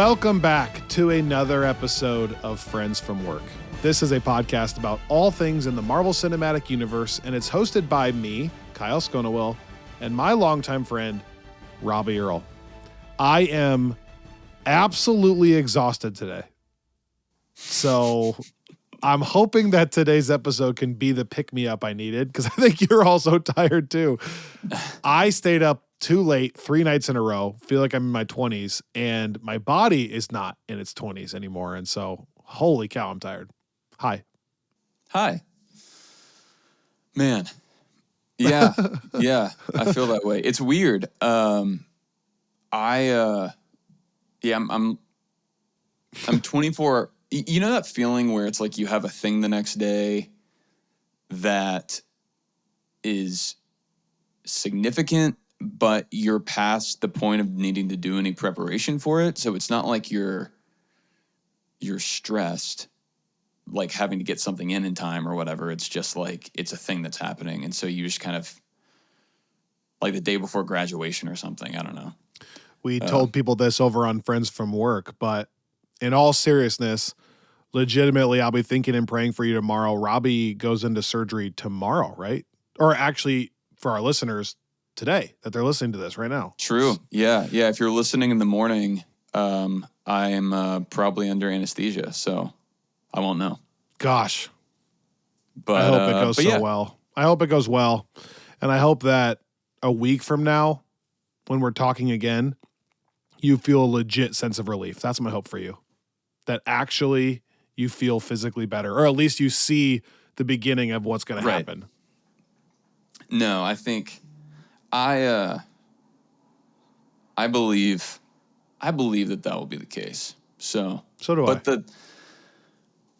Welcome back to another episode of Friends from Work. This is a podcast about all things in the Marvel Cinematic Universe, and it's hosted by me, Kyle Sconowell, and my longtime friend, Robbie Earl. I am absolutely exhausted today. So I'm hoping that today's episode can be the pick-me-up I needed, because I think you're also tired too. I stayed up too late 3 nights in a row, feel like I'm in my 20s, and my body is not in its 20s anymore. And so, holy cow, I'm tired. Hi. Man. Yeah. I feel that way. It's weird. I'm 24. You know that feeling where it's like you have a thing the next day that is significant, but you're past the point of needing to do any preparation for it. So it's not like you're stressed, like having to get something in time or whatever. It's just like, it's a thing that's happening. And so you just kind of, like the day before graduation or something. I don't know. We told people this over on Friends from Work, but in all seriousness, legitimately, I'll be thinking and praying for you tomorrow. Robbie goes into surgery tomorrow, right? Or actually, for our listeners, today, that they're listening to this right now. True. Yeah. If you're listening in the morning, I am probably under anesthesia, so I won't know. Gosh. But I hope it goes well. I hope it goes well. And I hope that a week from now, when we're talking again, you feel a legit sense of relief. That's my hope for you. That actually you feel physically better, or at least you see the beginning of what's going to happen. No, I think I believe that will be the case. So do I. But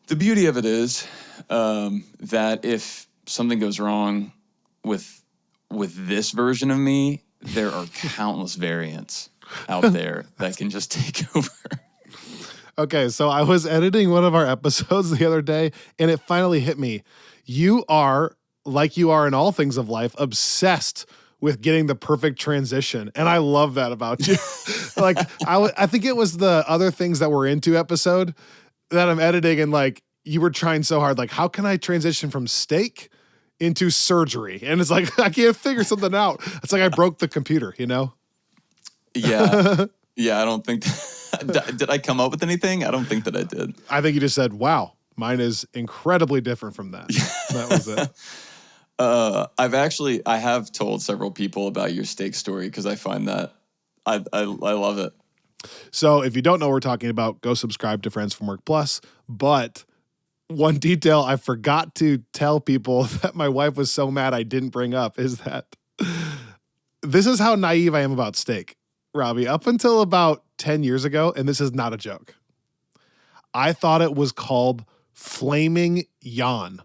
the beauty of it is that if something goes wrong with this version of me, there are countless variants out there that can just take over. Okay, so I was editing one of our episodes the other day, and it finally hit me. You are, like you are in all things of life, obsessed with getting the perfect transition. And I love that about you. Like, I think it was the Other Things That We're Into episode that I'm editing, and like, you were trying so hard, like, how can I transition from steak into surgery? And it's like, I can't figure something out. It's like I broke the computer, you know? Yeah. I don't think... Did I come up with anything? I don't think that I did. I think you just said, wow, mine is incredibly different from that. That was it. I have told several people about your steak story because I find that I love it. So if you don't know what we're talking about, go subscribe to Friends from Work Plus. But one detail I forgot to tell people that my wife was so mad I didn't bring up is that this is how naive I am about steak, Robbie. Up until about 10 years ago, and this is not a joke, I thought it was called flaming yawn.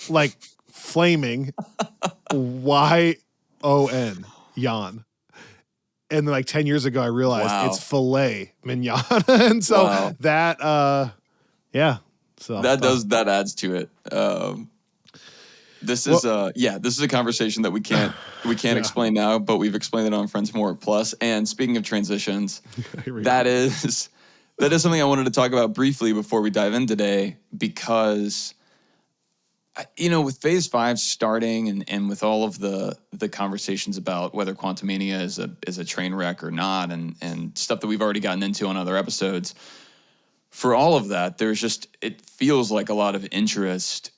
Like flaming, Y-O-N, yawn. And then like 10 years ago, I realized it's filet mignon. And so that that adds to it. This is a conversation that we can't explain now, but we've explained it on Friends from Work Plus. And speaking of transitions, that is something I wanted to talk about briefly before we dive in today, because with Phase 5 starting and with all of the conversations about whether Quantumania is a train wreck or not, and stuff that we've already gotten into on other episodes, for all of that, it feels like a lot of interest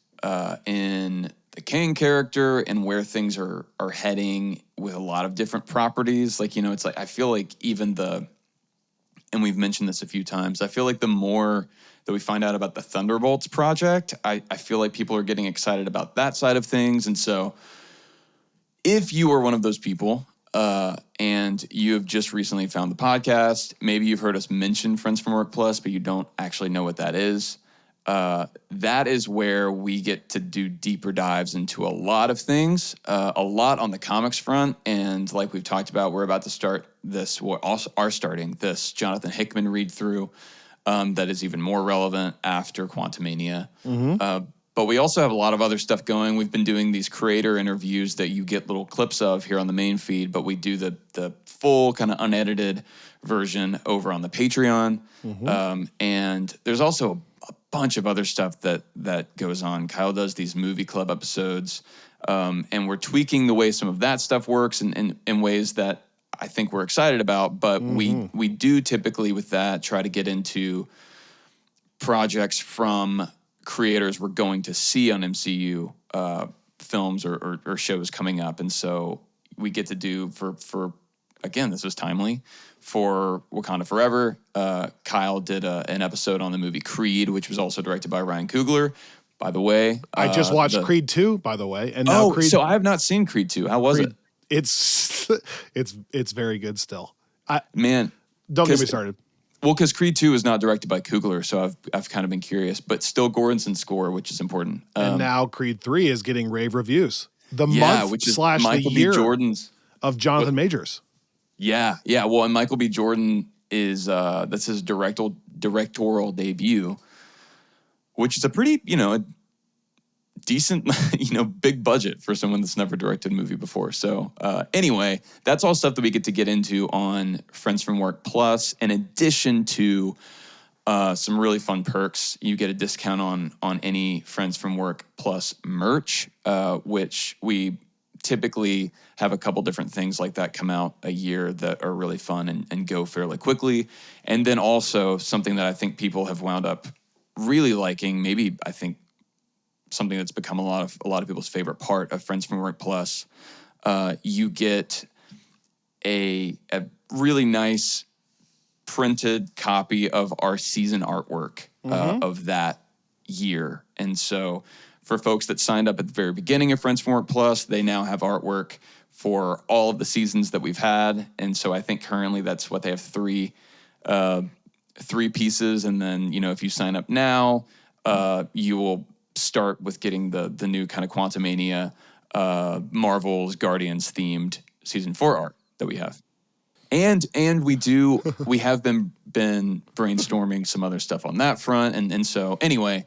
in the Kang character and where things are heading with a lot of different properties. Like, it's like, I feel like and we've mentioned this a few times, I feel like the more that we find out about the Thunderbolts project, I feel like people are getting excited about that side of things. And so if you are one of those people and you have just recently found the podcast, maybe you've heard us mention Friends from Work Plus, but you don't actually know what that is. That is where we get to do deeper dives into a lot of things, a lot on the comics front. And like we've talked about, we're about to start this, starting this Jonathan Hickman read through that is even more relevant after Quantumania. Mm-hmm. But we also have a lot of other stuff going. We've been doing these creator interviews that you get little clips of here on the main feed, but we do the full kind of unedited version over on the Patreon. And there's also a bunch of other stuff that goes on. Kyle does these movie club episodes, and we're tweaking the way some of that stuff works in ways that I think we're excited about. But we do typically with that try to get into projects from creators we're going to see on MCU films or shows coming up. And so we get to do for again, this was timely, for Wakanda Forever. Kyle did an episode on the movie Creed, which was also directed by Ryan Coogler. By the way, I just watched Creed 2, by the way. And now Creed, so I have not seen Creed 2. How was it? It's very good still. Man, don't get me started. Well, because Creed 2 is not directed by Coogler, so I've kind of been curious, but still Goranson's score, which is important. And now Creed 3 is getting rave reviews. The which is month / Michael the year B. Jordan's of Jonathan Majors. Yeah. Well, and Michael B. Jordan is that's his directorial debut, which is a pretty decent big budget for someone that's never directed a movie before. So anyway, that's all stuff that we get into on Friends from Work Plus. In addition to some really fun perks, you get a discount on any Friends from Work Plus merch, which we typically have a couple different things like that come out a year that are really fun and go fairly quickly. And then also something that I think people have wound up really liking, maybe I think something that's become a lot of people's favorite part of Friends from Work Plus. You get a really nice printed copy of our season artwork of that year. And so for folks that signed up at the very beginning of Friends from Work Plus, they now have artwork for all of the seasons that we've had. And so I think currently that's what they have three pieces. And then, if you sign up now, you will start with getting the new kind of Quantumania, Marvel's Guardians themed season 4 art that we have. And we have been brainstorming some other stuff on that front. And so anyway,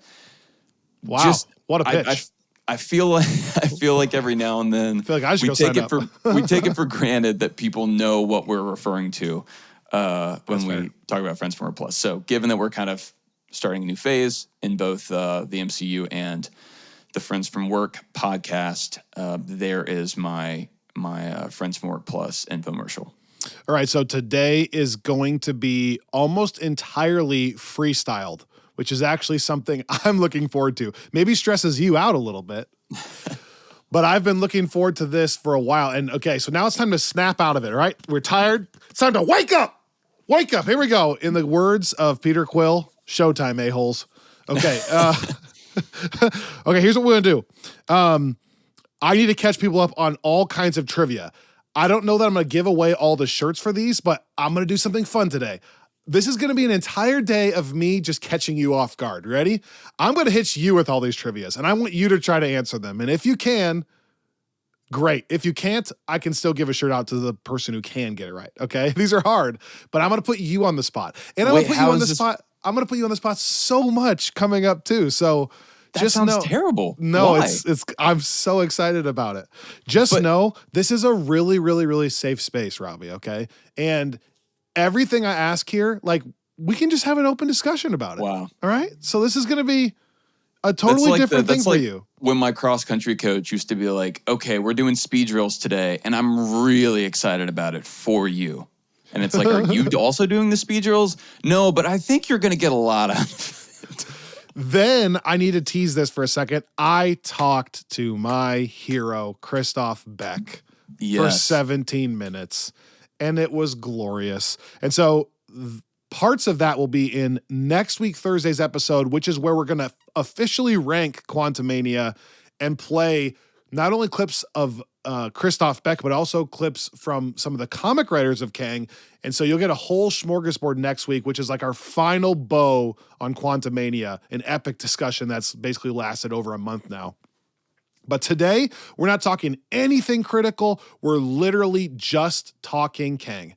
wow, what a pitch. I feel like every now and then I feel like I should go sign up. We take it for granted that people know what we're referring to when we talk about Friends from Work Plus. So given that we're kind of starting a new phase in both the MCU and the Friends from Work podcast, there is my Friends from Work Plus infomercial. All right, so today is going to be almost entirely freestyled, which is actually something I'm looking forward to. Maybe stresses you out a little bit, but I've been looking forward to this for a while. And okay, so now it's time to snap out of it, all right? We're tired. It's time to wake up. Wake up. Here we go. In the words of Peter Quill, showtime, a-holes. Okay. Okay, here's what we're going to do. I need to catch people up on all kinds of trivia. I don't know that I'm going to give away all the shirts for these, but I'm going to do something fun today. This is going to be an entire day of me just catching you off guard. Ready? I'm going to hit you with all these trivias, and I want you to try to answer them. And if you can, great. If you can't, I can still give a shirt out to the person who can get it right. Okay? These are hard, but I'm going to put you on the spot. And I'm going to put you on the spot. I'm going to put you on the spot so much coming up too. So that sounds terrible. No, why? It's I'm so excited about it. Just know this is a really, really, really safe space, Robbie, okay? And everything I ask here, like, we can just have an open discussion about it. Wow. All right? So this is going to be a totally different thing for you. When my cross-country coach used to be like, okay, we're doing speed drills today, and I'm really excited about it for you. And it's like, are you also doing the speed drills? No, but I think you're going to get a lot out of it. Then I need to tease this for a second. I talked to my hero, Christoph Beck, for 17 minutes, and it was glorious. And so parts of that will be in next week, Thursday's episode, which is where we're going to officially rank Quantumania and play not only clips of Christoph Beck, but also clips from some of the comic writers of Kang. And so you'll get a whole smorgasbord next week, which is like our final bow on Quantumania, an epic discussion that's basically lasted over a month now. But today, we're not talking anything critical. We're literally just talking Kang.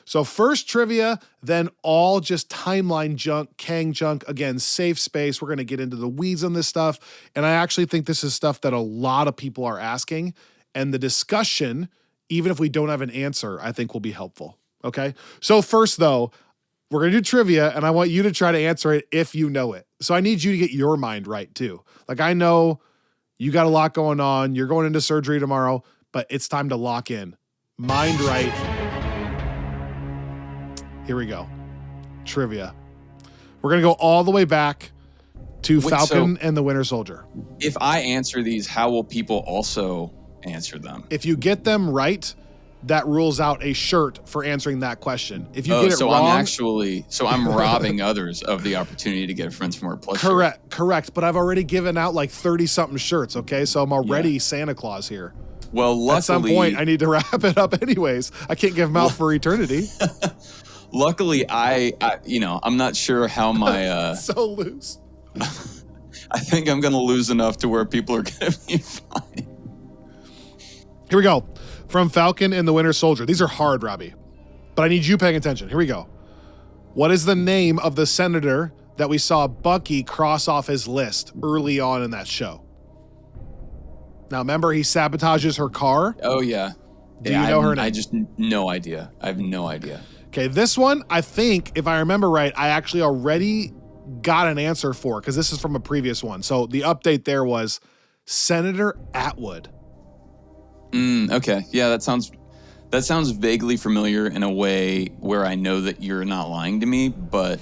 So first trivia, then all just timeline junk, Kang junk. Again, safe space. We're going to get into the weeds on this stuff. And I actually think this is stuff that a lot of people are asking. And the discussion, even if we don't have an answer, I think will be helpful. Okay. So first though, we're going to do trivia and I want you to try to answer it if you know it. So I need you to get your mind right too. Like I know you got a lot going on. You're going into surgery tomorrow, but it's time to lock in. Mind right. Here we go. Trivia. We're going to go all the way back to Falcon and the Winter Soldier. If I answer these, how will people also answer them? If you get them right, that rules out a shirt for answering that question. If you get it wrong... I'm robbing others of the opportunity to get a Friends from Work Plus shirt. Correct. But I've already given out like 30-something shirts, okay? So I'm already Santa Claus here. Well, luckily... At some point, I need to wrap it up anyways. I can't give them out for eternity. Luckily, I'm not sure how my... So loose. I think I'm going to lose enough to where people are going to be fine. Here we go. From Falcon and the Winter Soldier. These are hard, Robbie. But I need you paying attention. Here we go. What is the name of the senator that we saw Bucky cross off his list early on in that show? Now, remember, he sabotages her car? Oh, yeah. Do you know her name? I just, no idea. I have no idea. Okay, this one, I think, if I remember right, I actually already got an answer for, because this is from a previous one. So the update there was Senator Atwood. Okay. Yeah, that sounds vaguely familiar in a way where I know that you're not lying to me, but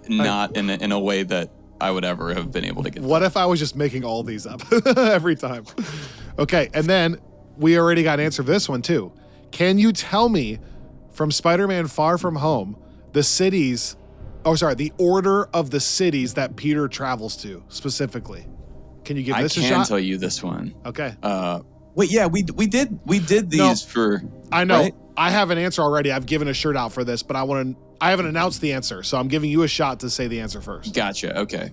not in a way that I would ever have been able to get. What if I was just making all these up every time? Okay, and then we already got an answer for this one too. Can you tell me from Spider-Man Far From Home, the order of the cities that Peter travels to specifically? Can you give this a shot? I can tell you this one. Okay. Wait, yeah, we did these for. I know. Right? I have an answer already. I've given a shirt out for this, but I haven't announced the answer, so I'm giving you a shot to say the answer first. Gotcha. Okay.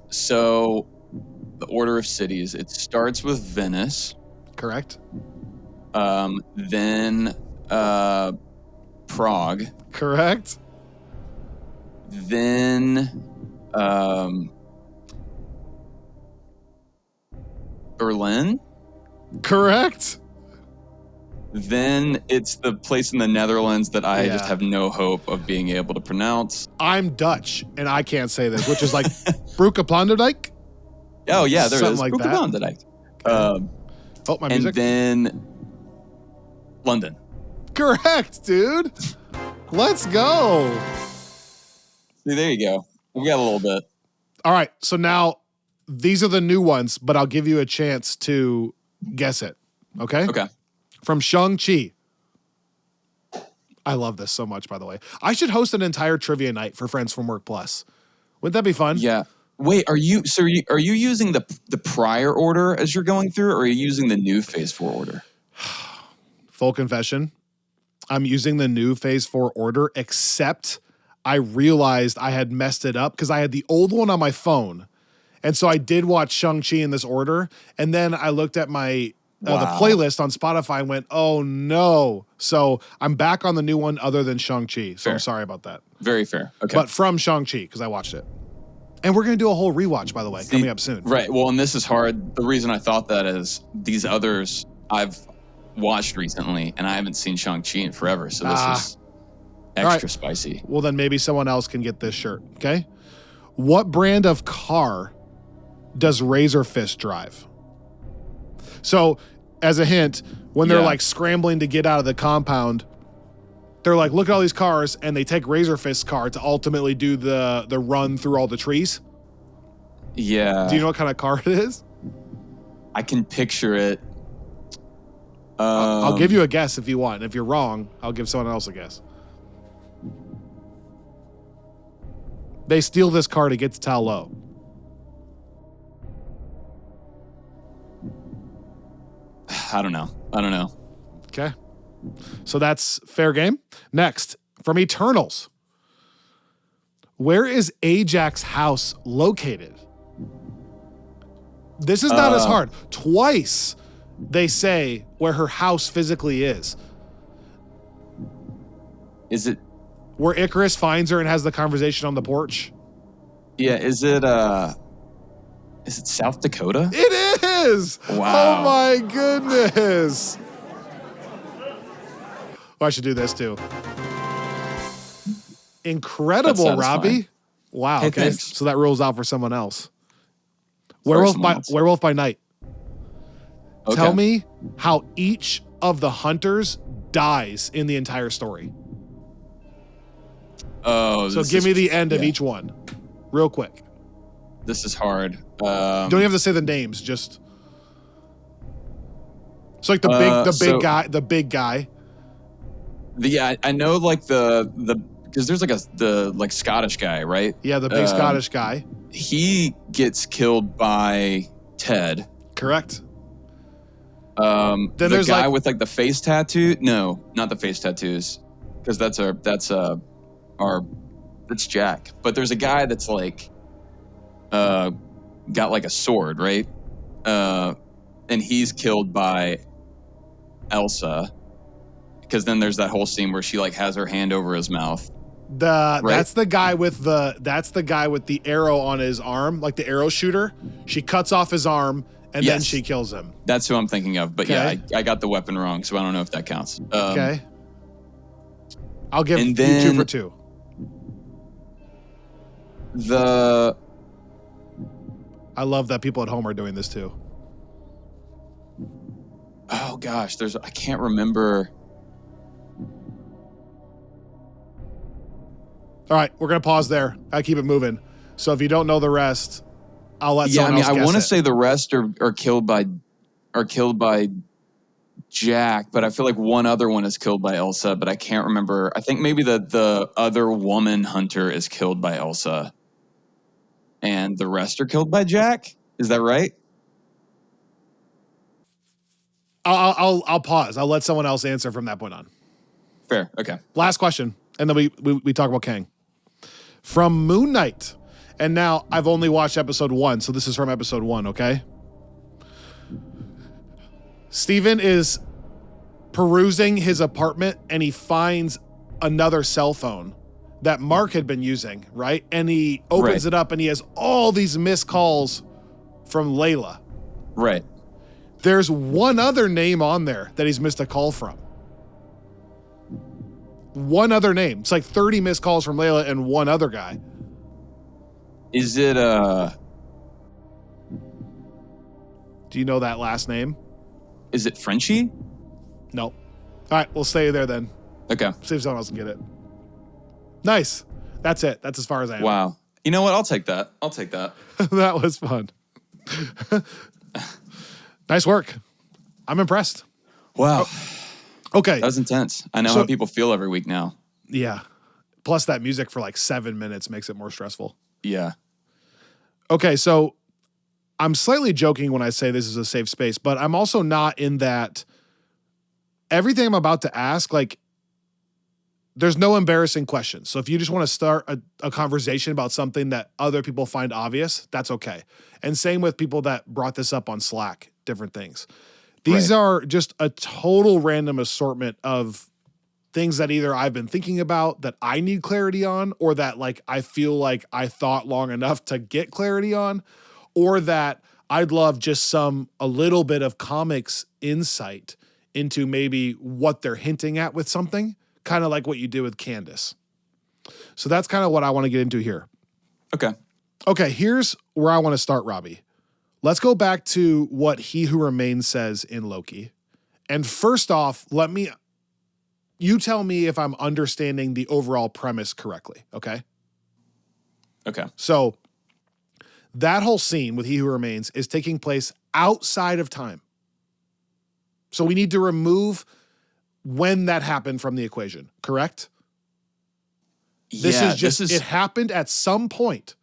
So the order of cities, it starts with Venice. Correct. Then Prague. Correct. Then Berlin. Correct. Then it's the place in the Netherlands that I just have no hope of being able to pronounce. I'm Dutch, and I can't say this, which is like Broekaplanderdijk. Oh, yeah, there Something it is. Like Broekaplanderdijk. My music. And then London. Correct, dude. Let's go. See, there you go. We got a little bit. All right, so now these are the new ones, but I'll give you a chance to guess it. Okay? Okay. From Shang-Chi. I love this so much, by the way. I should host an entire trivia night for Friends from Work Plus. Wouldn't that be fun? Yeah. Wait, are you using the prior order as you're going through, or are you using the new Phase 4 order? Full confession. I'm using the new Phase 4 order, except I realized I had messed it up because I had the old one on my phone. And so I did watch Shang-Chi in this order. And then I looked at my the playlist on Spotify and went, oh no. So I'm back on the new one other than Shang-Chi. So I'm sorry about that. Very fair. Okay. But from Shang-Chi, because I watched it. And we're going to do a whole rewatch, by the way, coming up soon. Right. Well, and this is hard. The reason I thought that is these others I've watched recently, and I haven't seen Shang-Chi in forever. So this is extra spicy. Well, then maybe someone else can get this shirt. Okay. What brand of car does Razor Fist drive? So, as a hint, when they're like scrambling to get out of the compound, they're like, look at all these cars, and they take Razor Fist's car to ultimately do the run through all the trees. Yeah. Do you know what kind of car it is? I can picture it. I'll give you a guess if you want. If you're wrong, I'll give someone else a guess. They steal this car to get to Ta Lo. I don't know. Okay. So that's fair game. Next, from Eternals. Where is Ajax's house located? This is not as hard. Twice, they say, where her house physically is. Is it? Where Icarus finds her and has the conversation on the porch. Yeah, is it South Dakota? It is! Wow. Oh my goodness. Oh, I should do this too. Incredible, Robbie. Wow, hey, okay. thanks. So that rules out for someone else. Werewolf Werewolf by Night. Okay. Tell me how each of the hunters dies in the entire story. Oh, so give me the end of each one, real quick. This is hard. Don't even have to say the names. Just so like the big guy. Yeah, I know like the because there's like the Scottish guy, right? Yeah, the big Scottish guy. He gets killed by Ted. Correct. Then there's the guy with like the face tattoo. No, not the face tattoos, because that's Jack. But there's a guy that's like got like a sword, right? And he's killed by Elsa, because then there's that whole scene where she like has her hand over his mouth. That's the guy with the arrow on his arm, like the arrow shooter. She cuts off his arm and then she kills him. That's who I'm thinking of. But yeah, I got the weapon wrong, so I don't know if that counts. Okay. I'll give you 2 for 2. I love that people at home are doing this too. Oh gosh, I can't remember. All right, we're gonna pause there. I keep it moving. So if you don't know the rest, I'll let someone else guess. I want to say the rest are killed by Jack, but I feel like one other one is killed by Elsa, but I can't remember. I think maybe the other woman hunter is killed by Elsa, and the rest are killed by Jack. Is that right? I'll pause. I'll let someone else answer from that point on. Fair. Okay. Last question, and then we talk about Kang. From Moon Knight, and now I've only watched episode 1, so this is from episode 1, okay? Steven is perusing his apartment, and he finds another cell phone that Mark had been using, right? And he opens it up, and he has all these missed calls from Layla. Right. There's one other name on there that he's missed a call from. One other name. It's like 30 missed calls from Layla and one other guy. Is it Do you know that last name? Is it Frenchie? No. All right, we'll stay there then. Okay. See if someone else can get it. Nice. That's it. That's as far as I am. Wow. You know what? I'll take that. That was fun. Nice work. I'm impressed. Wow. Okay. That was intense. I know how people feel every week now. Yeah. Plus that music for like 7 minutes makes it more stressful. Yeah. Okay, so I'm slightly joking when I say this is a safe space, but I'm also not, in that everything I'm about to ask, like, there's no embarrassing questions. So if you just want to start a conversation about something that other people find obvious, that's okay. And same with people that brought this up on Slack, different things. These are just a total random assortment of things that either I've been thinking about that I need clarity on, or that like I feel like I thought long enough to get clarity on, or that I'd love just a little bit of comics insight into maybe what they're hinting at with something, kind of like what you do with Candace. So that's kind of what I want to get into here. Okay, here's where I want to start, Robbie. Let's go back to what He Who Remains says in Loki. And first off, you tell me if I'm understanding the overall premise correctly, okay? Okay. So that whole scene with He Who Remains is taking place outside of time. So we need to remove when that happened from the equation, correct? It happened at some point,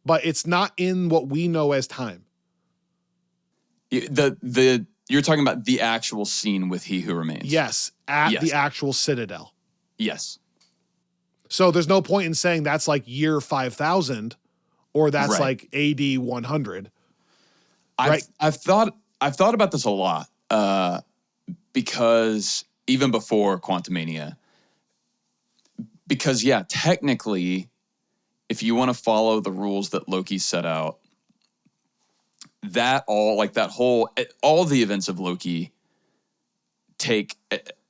but it's not in what we know as time. You're talking about the actual scene with He Who Remains. Yes, the actual Citadel. Yes. So there's no point in saying that's like year 5000 or that's like AD 100. I've thought about this a lot. because even before Quantumania, because technically, if you want to follow the rules that Loki set out, all the events of Loki take,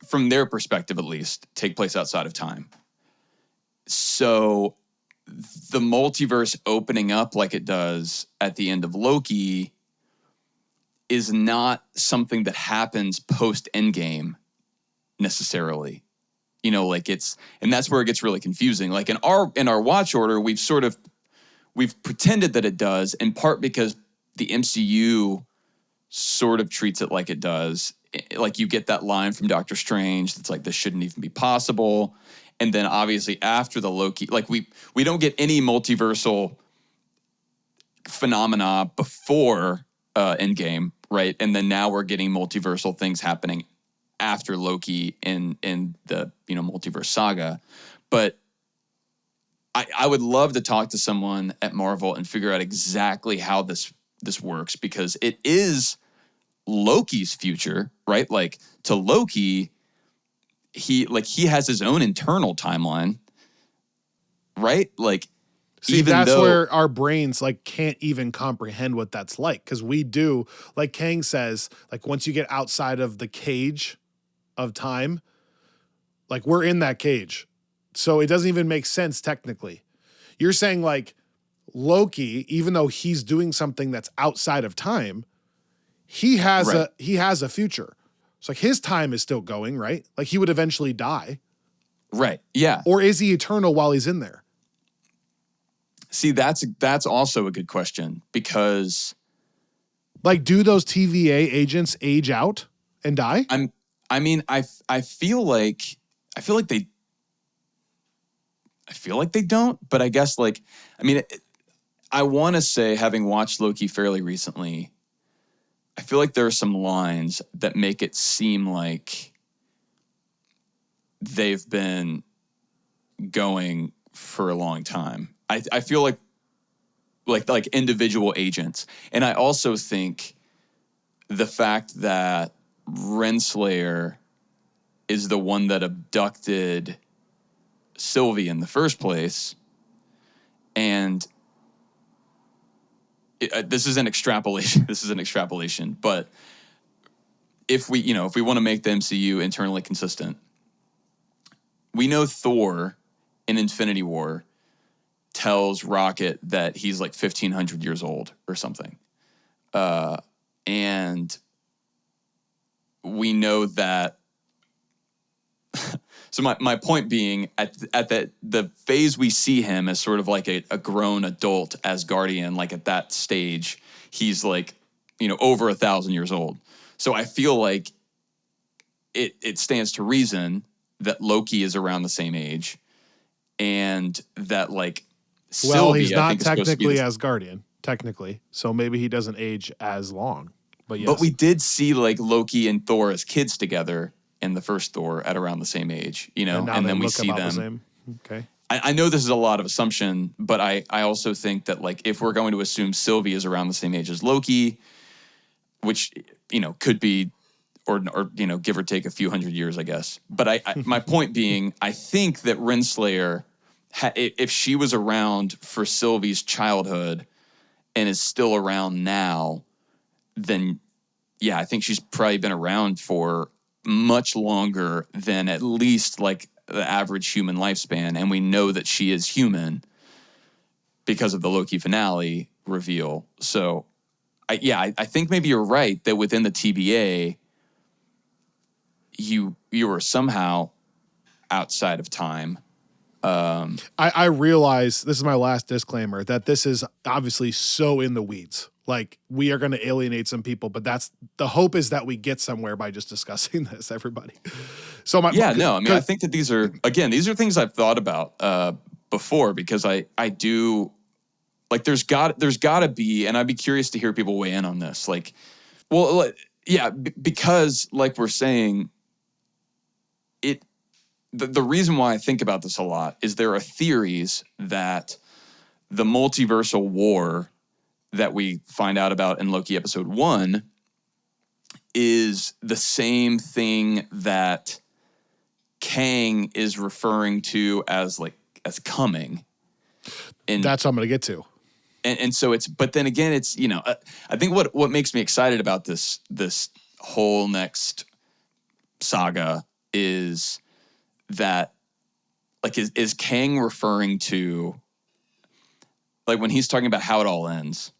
from their perspective at least, take place outside of time. So the multiverse opening up like it does at the end of Loki is not something that happens post Endgame necessarily. And that's where it gets really confusing. Like in our watch order, we've pretended that it does, in part because the MCU sort of treats it like it does. Like you get that line from Doctor Strange that's like, this shouldn't even be possible. And then obviously after the Loki, like we don't get any multiversal phenomena before Endgame, right? And then now we're getting multiversal things happening after Loki in the multiverse saga. But I would love to talk to someone at Marvel and figure out exactly how this works, because it is Loki's future, right? Like to Loki, he has his own internal timeline, right? Like, see, that's where our brains like can't even comprehend what that's like, because we do, like Kang says, like once you get outside of the cage of time, like we're in that cage, so it doesn't even make sense technically. You're saying like Loki, even though he's doing something that's outside of time, he has a future. So like his time is still going, right? Like he would eventually die. Right. Yeah. Or is he eternal while he's in there? See, that's also a good question, because like, do those TVA agents age out and die? I feel like they don't, but I guess I want to say, having watched Loki fairly recently, I feel like there are some lines that make it seem like they've been going for a long time. I feel like individual agents. And I also think the fact that Renslayer is the one that abducted Sylvie in the first place, and this is an extrapolation, but if we want to make the MCU internally consistent, we know Thor in Infinity War tells Rocket that he's like 1,500 years old or something. And we know that. So my point being, at the phase we see him as sort of like a grown adult Asgardian, like at that stage, he's like, over 1,000 years old. So I feel like it stands to reason that Loki is around the same age, and that like Sylvie, he's not I think, technically Asgardian, technically, so maybe he doesn't age as long. But yes. But we did see like Loki and Thor as kids together in the first Thor at around the same age, and then we see them. The same. Okay. I know this is a lot of assumption, but I also think that like if we're going to assume Sylvie is around the same age as Loki, which could be, or give or take a few hundred years, I guess. But my point being, I think that Renslayer, if she was around for Sylvie's childhood and is still around now, then I think she's probably been around for much longer than at least like the average human lifespan. And we know that she is human because of the Loki finale reveal. So I think maybe you're right that within the TBA, you are somehow outside of time. I realize, this is my last disclaimer, that this is obviously so in the weeds. Like, we are going to alienate some people, but that's the hope, is that we get somewhere by just discussing this, everybody. So I think that these are things I've thought about before, because I do, like, there's got to be, and I'd be curious to hear people weigh in on this. Like, well, yeah, because like we're saying, the reason why I think about this a lot is there are theories that the multiversal war that we find out about in Loki episode 1 is the same thing that Kang is referring to as coming. And that's what I'm going to get to. And so but then again, it's, I think what makes me excited about this whole next saga is that, like, is Kang referring to, like, when he's talking about how it all ends,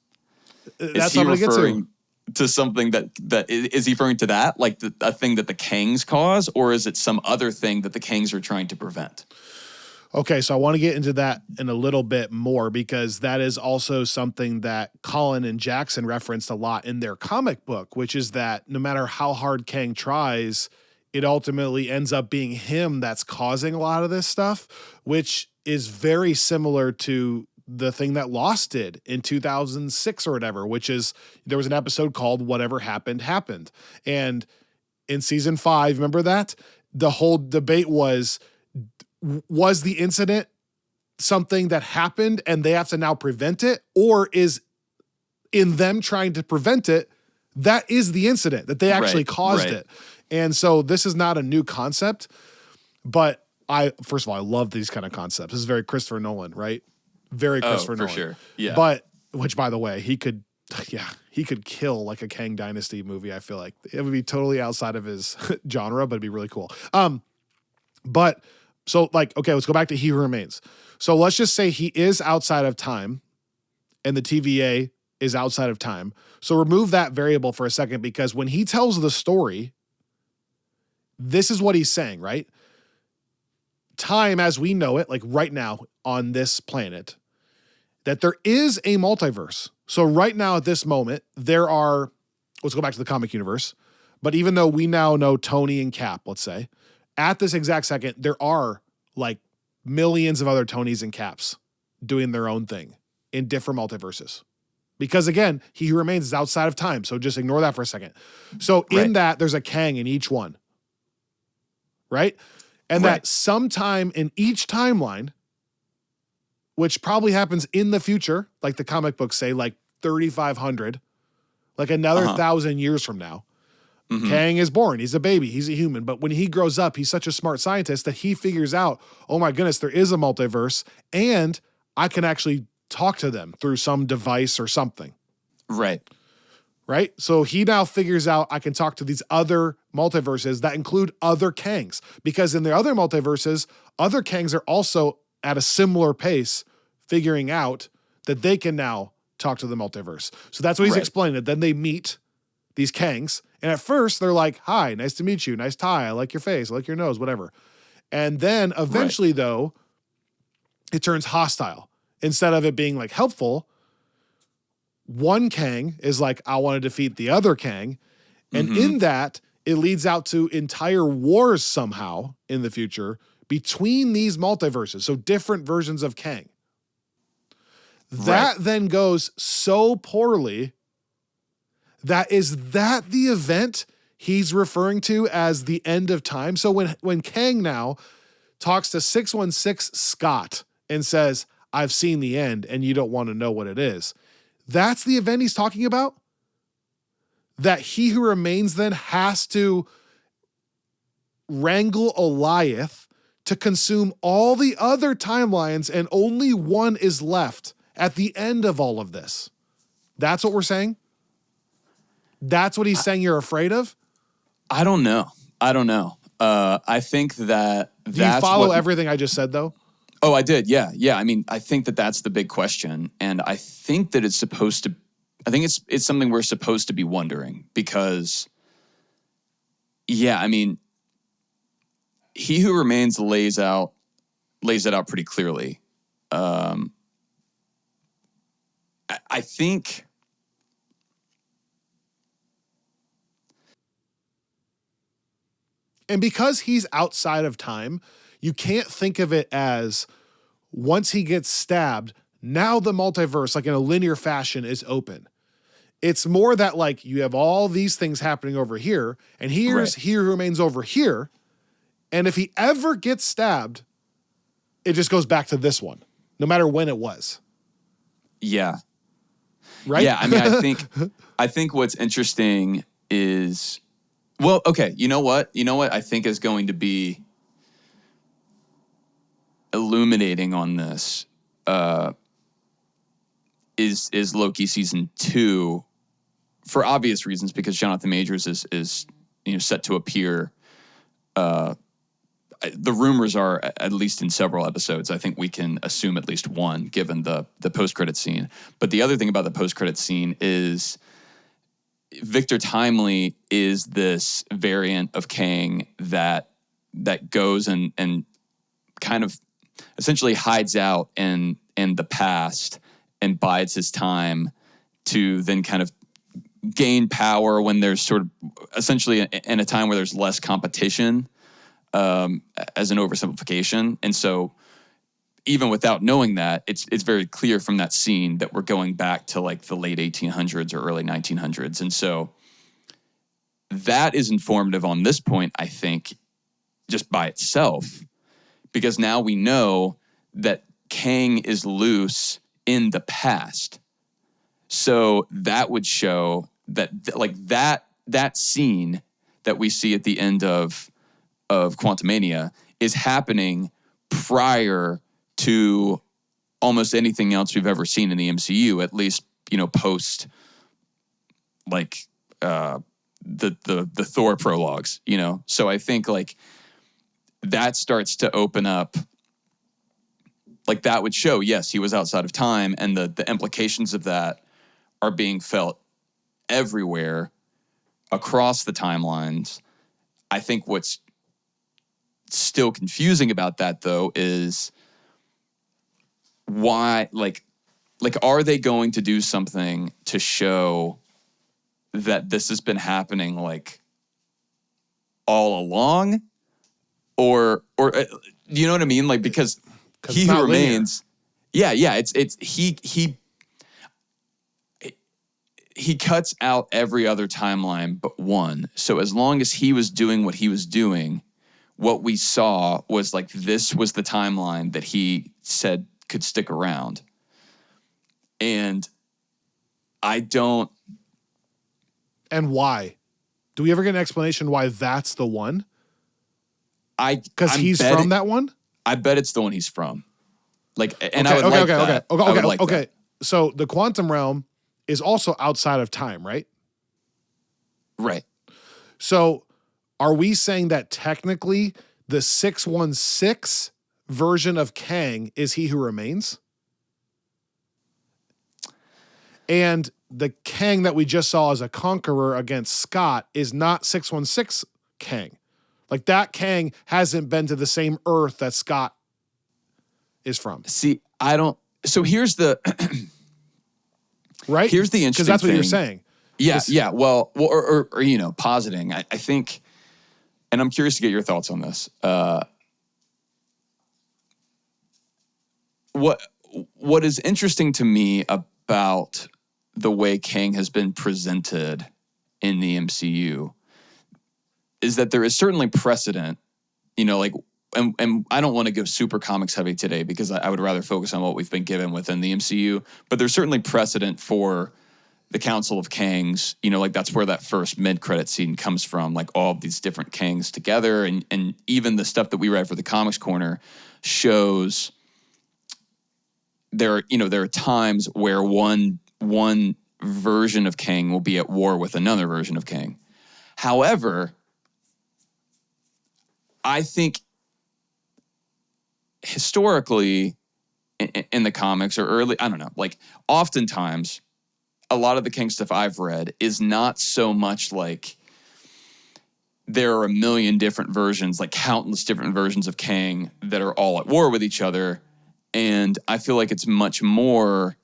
that's what I'm going to get to something that is he referring to that, like a thing that the Kangs cause, or is it some other thing that the Kangs are trying to prevent? Okay, so I want to get into that in a little bit more, because that is also something that Colin and Jackson referenced a lot in their comic book, which is that no matter how hard Kang tries, it ultimately ends up being him that's causing a lot of this stuff, which is very similar to the thing that Lost did in 2006 or whatever, which is there was an episode called Whatever Happened, Happened. And in season 5, remember that? The whole debate was the incident something that happened and they have to now prevent it, or is in them trying to prevent it, that is the incident, that they actually caused it. And so this is not a new concept, but first of all, I love these kind of concepts. This is very Christopher Nolan, right? Very Christopher Nolan. For sure. Yeah. But, which by the way, he could kill like a Kang Dynasty movie. I feel like it would be totally outside of his genre, but it'd be really cool. But so, like, okay, let's go back to He Who Remains. So let's just say he is outside of time and the TVA is outside of time. So remove that variable for a second, because when he tells the story, this is what he's saying, right? Time as we know it, like right now on this planet, that there is a multiverse. So right now at this moment, there are, let's go back to the comic universe, but even though we now know Tony and Cap, let's say, at this exact second, there are like millions of other Tonys and Caps doing their own thing in different multiverses. Because again, He Who Remains is outside of time. So just ignore that for a second. So in that, there's a Kang in each one. Right? And that sometime in each timeline, which probably happens in the future, like the comic books say, like 3,500, like another 1,000 years from now, Kang is born. He's a baby. He's a human. But when he grows up, he's such a smart scientist that he figures out, oh my goodness, there is a multiverse, and I can actually talk to them through some device or something. Right. So he now figures out I can talk to these other multiverses that include other Kangs, because in the other multiverses, other Kangs are also at a similar pace figuring out that they can now talk to the multiverse. So that's what he's explaining. And then they meet these Kangs. And at first they're like, hi, nice to meet you. Nice tie. I like your face. I like your nose, whatever. And then eventually though, it turns hostile. Instead of it being like helpful, one Kang is like, I want to defeat the other Kang. And in that, it leads out to entire wars somehow in the future between these multiverses. So different versions of Kang. That then goes so poorly that the event he's referring to as the end of time. So when Kang now talks to 616 Scott and says, I've seen the end and you don't want to know what it is, that's the event he's talking about? That He Who Remains then has to wrangle Goliath to consume all the other timelines, and only one is left at the end of all of this. That's what we're saying? That's what he's saying you're afraid of? I don't know. I think that Do you follow everything I just said, though? Oh, I did. Yeah. I mean, I think that that's the big question. And I think that it's something we're supposed to be wondering, because, I mean, He Who Remains lays it out pretty clearly. I think, and because he's outside of time, you can't think of it as once he gets stabbed, now the multiverse, like in a linear fashion, is open. It's more that like you have all these things happening over here, and here's He Who Remains over here. And if he ever gets stabbed, it just goes back to this one, no matter when it was. Yeah. Right? Yeah. I mean, I think what's interesting is, well, okay, you know what? You know what I think is going to be illuminating on this is Loki season 2, for obvious reasons, because Jonathan Majors is set to appear. The rumors are at least in several episodes. I think we can assume at least one, given the post-credit scene. But the other thing about the post-credit scene is Victor Timely is this variant of Kang that goes and kind of essentially hides out in the past and bides his time to then kind of gain power when there's sort of essentially in a time where there's less competition, as an oversimplification. And so even without knowing that, it's very clear from that scene that we're going back to like the late 1800s or early 1900s. And so that is informative on this point, I think, just by itself, because now we know that Kang is loose in the past. So that would show that like that scene that we see at the end of Quantumania is happening prior to almost anything else we've ever seen in the MCU, at least, post like the Thor prologues, So I think like that starts to open up, like that would show, yes, he was outside of time, and the implications of that are being felt everywhere across the timelines. I think what's still confusing about that, though, is why, like are they going to do something to show that this has been happening like all along, or you know what I mean? Like, because he who remains, it's he cuts out every other timeline but one. So as long as he was doing what he was doing, what we saw was like this was the timeline that he said could stick around. And I don't. And why? Do we ever get an explanation why that's the one? Because he's from that one? I bet it's the one he's from. Like, and I would like that. Okay. So the quantum realm is also outside of time, right? Right. So are we saying that technically the 616 version of Kang is he who remains? And the Kang that we just saw as a conqueror against Scott is not 616 Kang. Like, that Kang hasn't been to the same Earth that Scott is from. See, I don't. So here's the right. Here's the interesting thing. Because that's what you're saying. Yeah. Well, or positing. I think, and I'm curious to get your thoughts on this. What is interesting to me about the way Kang has been presented in the MCU is that there is certainly precedent, like, and I don't want to go super comics heavy today because I would rather focus on what we've been given within the MCU, but there's certainly precedent for the Council of Kangs, like that's where that first mid-credit scene comes from, like all of these different Kangs together, and even the stuff that we read for the Comics Corner shows there are times where one version of Kang will be at war with another version of Kang. However, I think historically in the comics or early, I don't know, like oftentimes a lot of the Kang stuff I've read is not so much like there are a million different versions, like countless different versions of Kang that are all at war with each other. And I feel like it's much more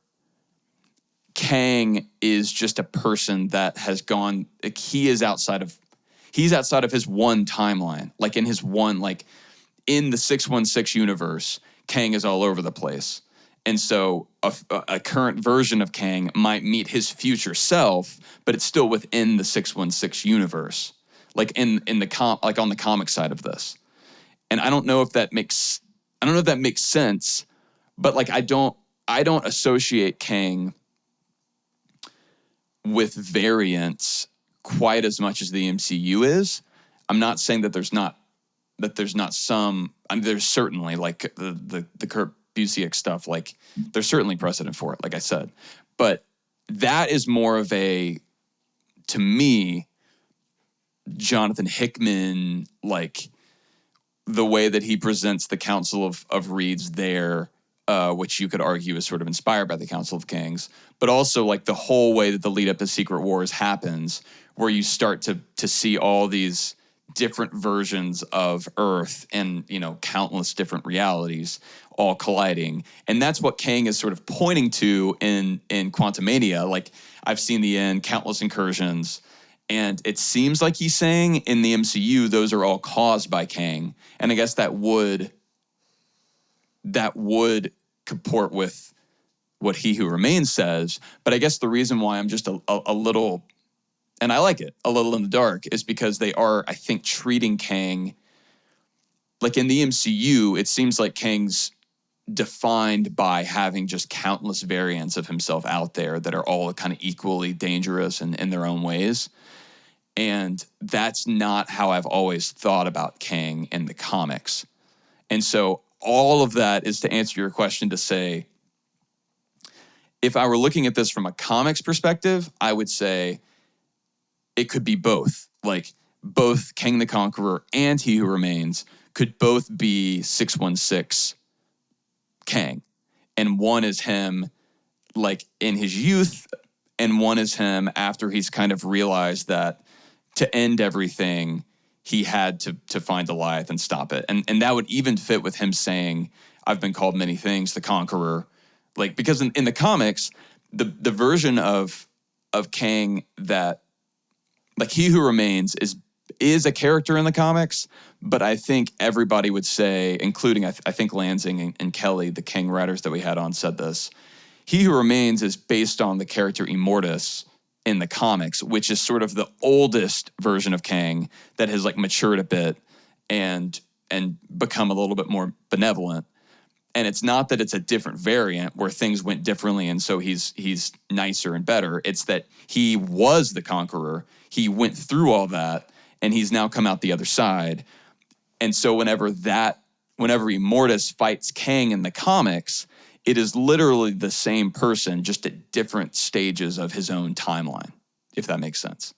Kang is just a person that has gone, like he's outside of his one timeline. Like in his one, like in the 616 universe, Kang is all over the place. And so a current version of Kang might meet his future self, but it's still within the 616 universe, like in the like on the comic side of this. And I don't know if that makes sense, but like I don't associate Kang with variants quite as much as the MCU is. I'm not saying that there's not some. I mean, there's certainly like the Kurt Busiek stuff. Like there's certainly precedent for it. Like I said, but that is more of a, to me, Jonathan Hickman, like the way that he presents the Council of Reeds there, which you could argue is sort of inspired by the Council of Kangs, but also like the whole way that the lead up to Secret Wars happens, where you start to see all these different versions of Earth and, you know, countless different realities all colliding. And that's what Kang is sort of pointing to in Quantumania. Like, I've seen the end, countless incursions, and it seems like he's saying in the MCU, those are all caused by Kang. And I guess that would comport with what He Who Remains says. But I guess the reason why I'm just a little, and I like it, a little in the dark, is because they are, I think, treating Kang, like in the MCU, it seems like Kang's defined by having just countless variants of himself out there that are all kind of equally dangerous in their own ways. And that's not how I've always thought about Kang in the comics. And so all of that is to answer your question to say, if I were looking at this from a comics perspective, I would say it could be both. Like, both Kang the Conqueror and He Who Remains could both be 616 Kang. And one is him like in his youth, and one is him after he's kind of realized that to end everything, he had to find Goliath and stop it. And that would even fit with him saying, I've been called many things, the Conqueror. Like, because in the comics, the version of Kang that, like, He Who Remains is a character in the comics, but I think everybody would say, including I think Lansing and Kelly, the Kang writers that we had on, said this, He Who Remains is based on the character Immortus in the comics, which is sort of the oldest version of Kang that has like matured a bit and become a little bit more benevolent. And it's not that it's a different variant where things went differently and so he's nicer and better. It's that he was the Conqueror. He went through all that and he's now come out the other side. And so whenever Immortus fights Kang in the comics, it is literally the same person, just at different stages of his own timeline, if that makes sense.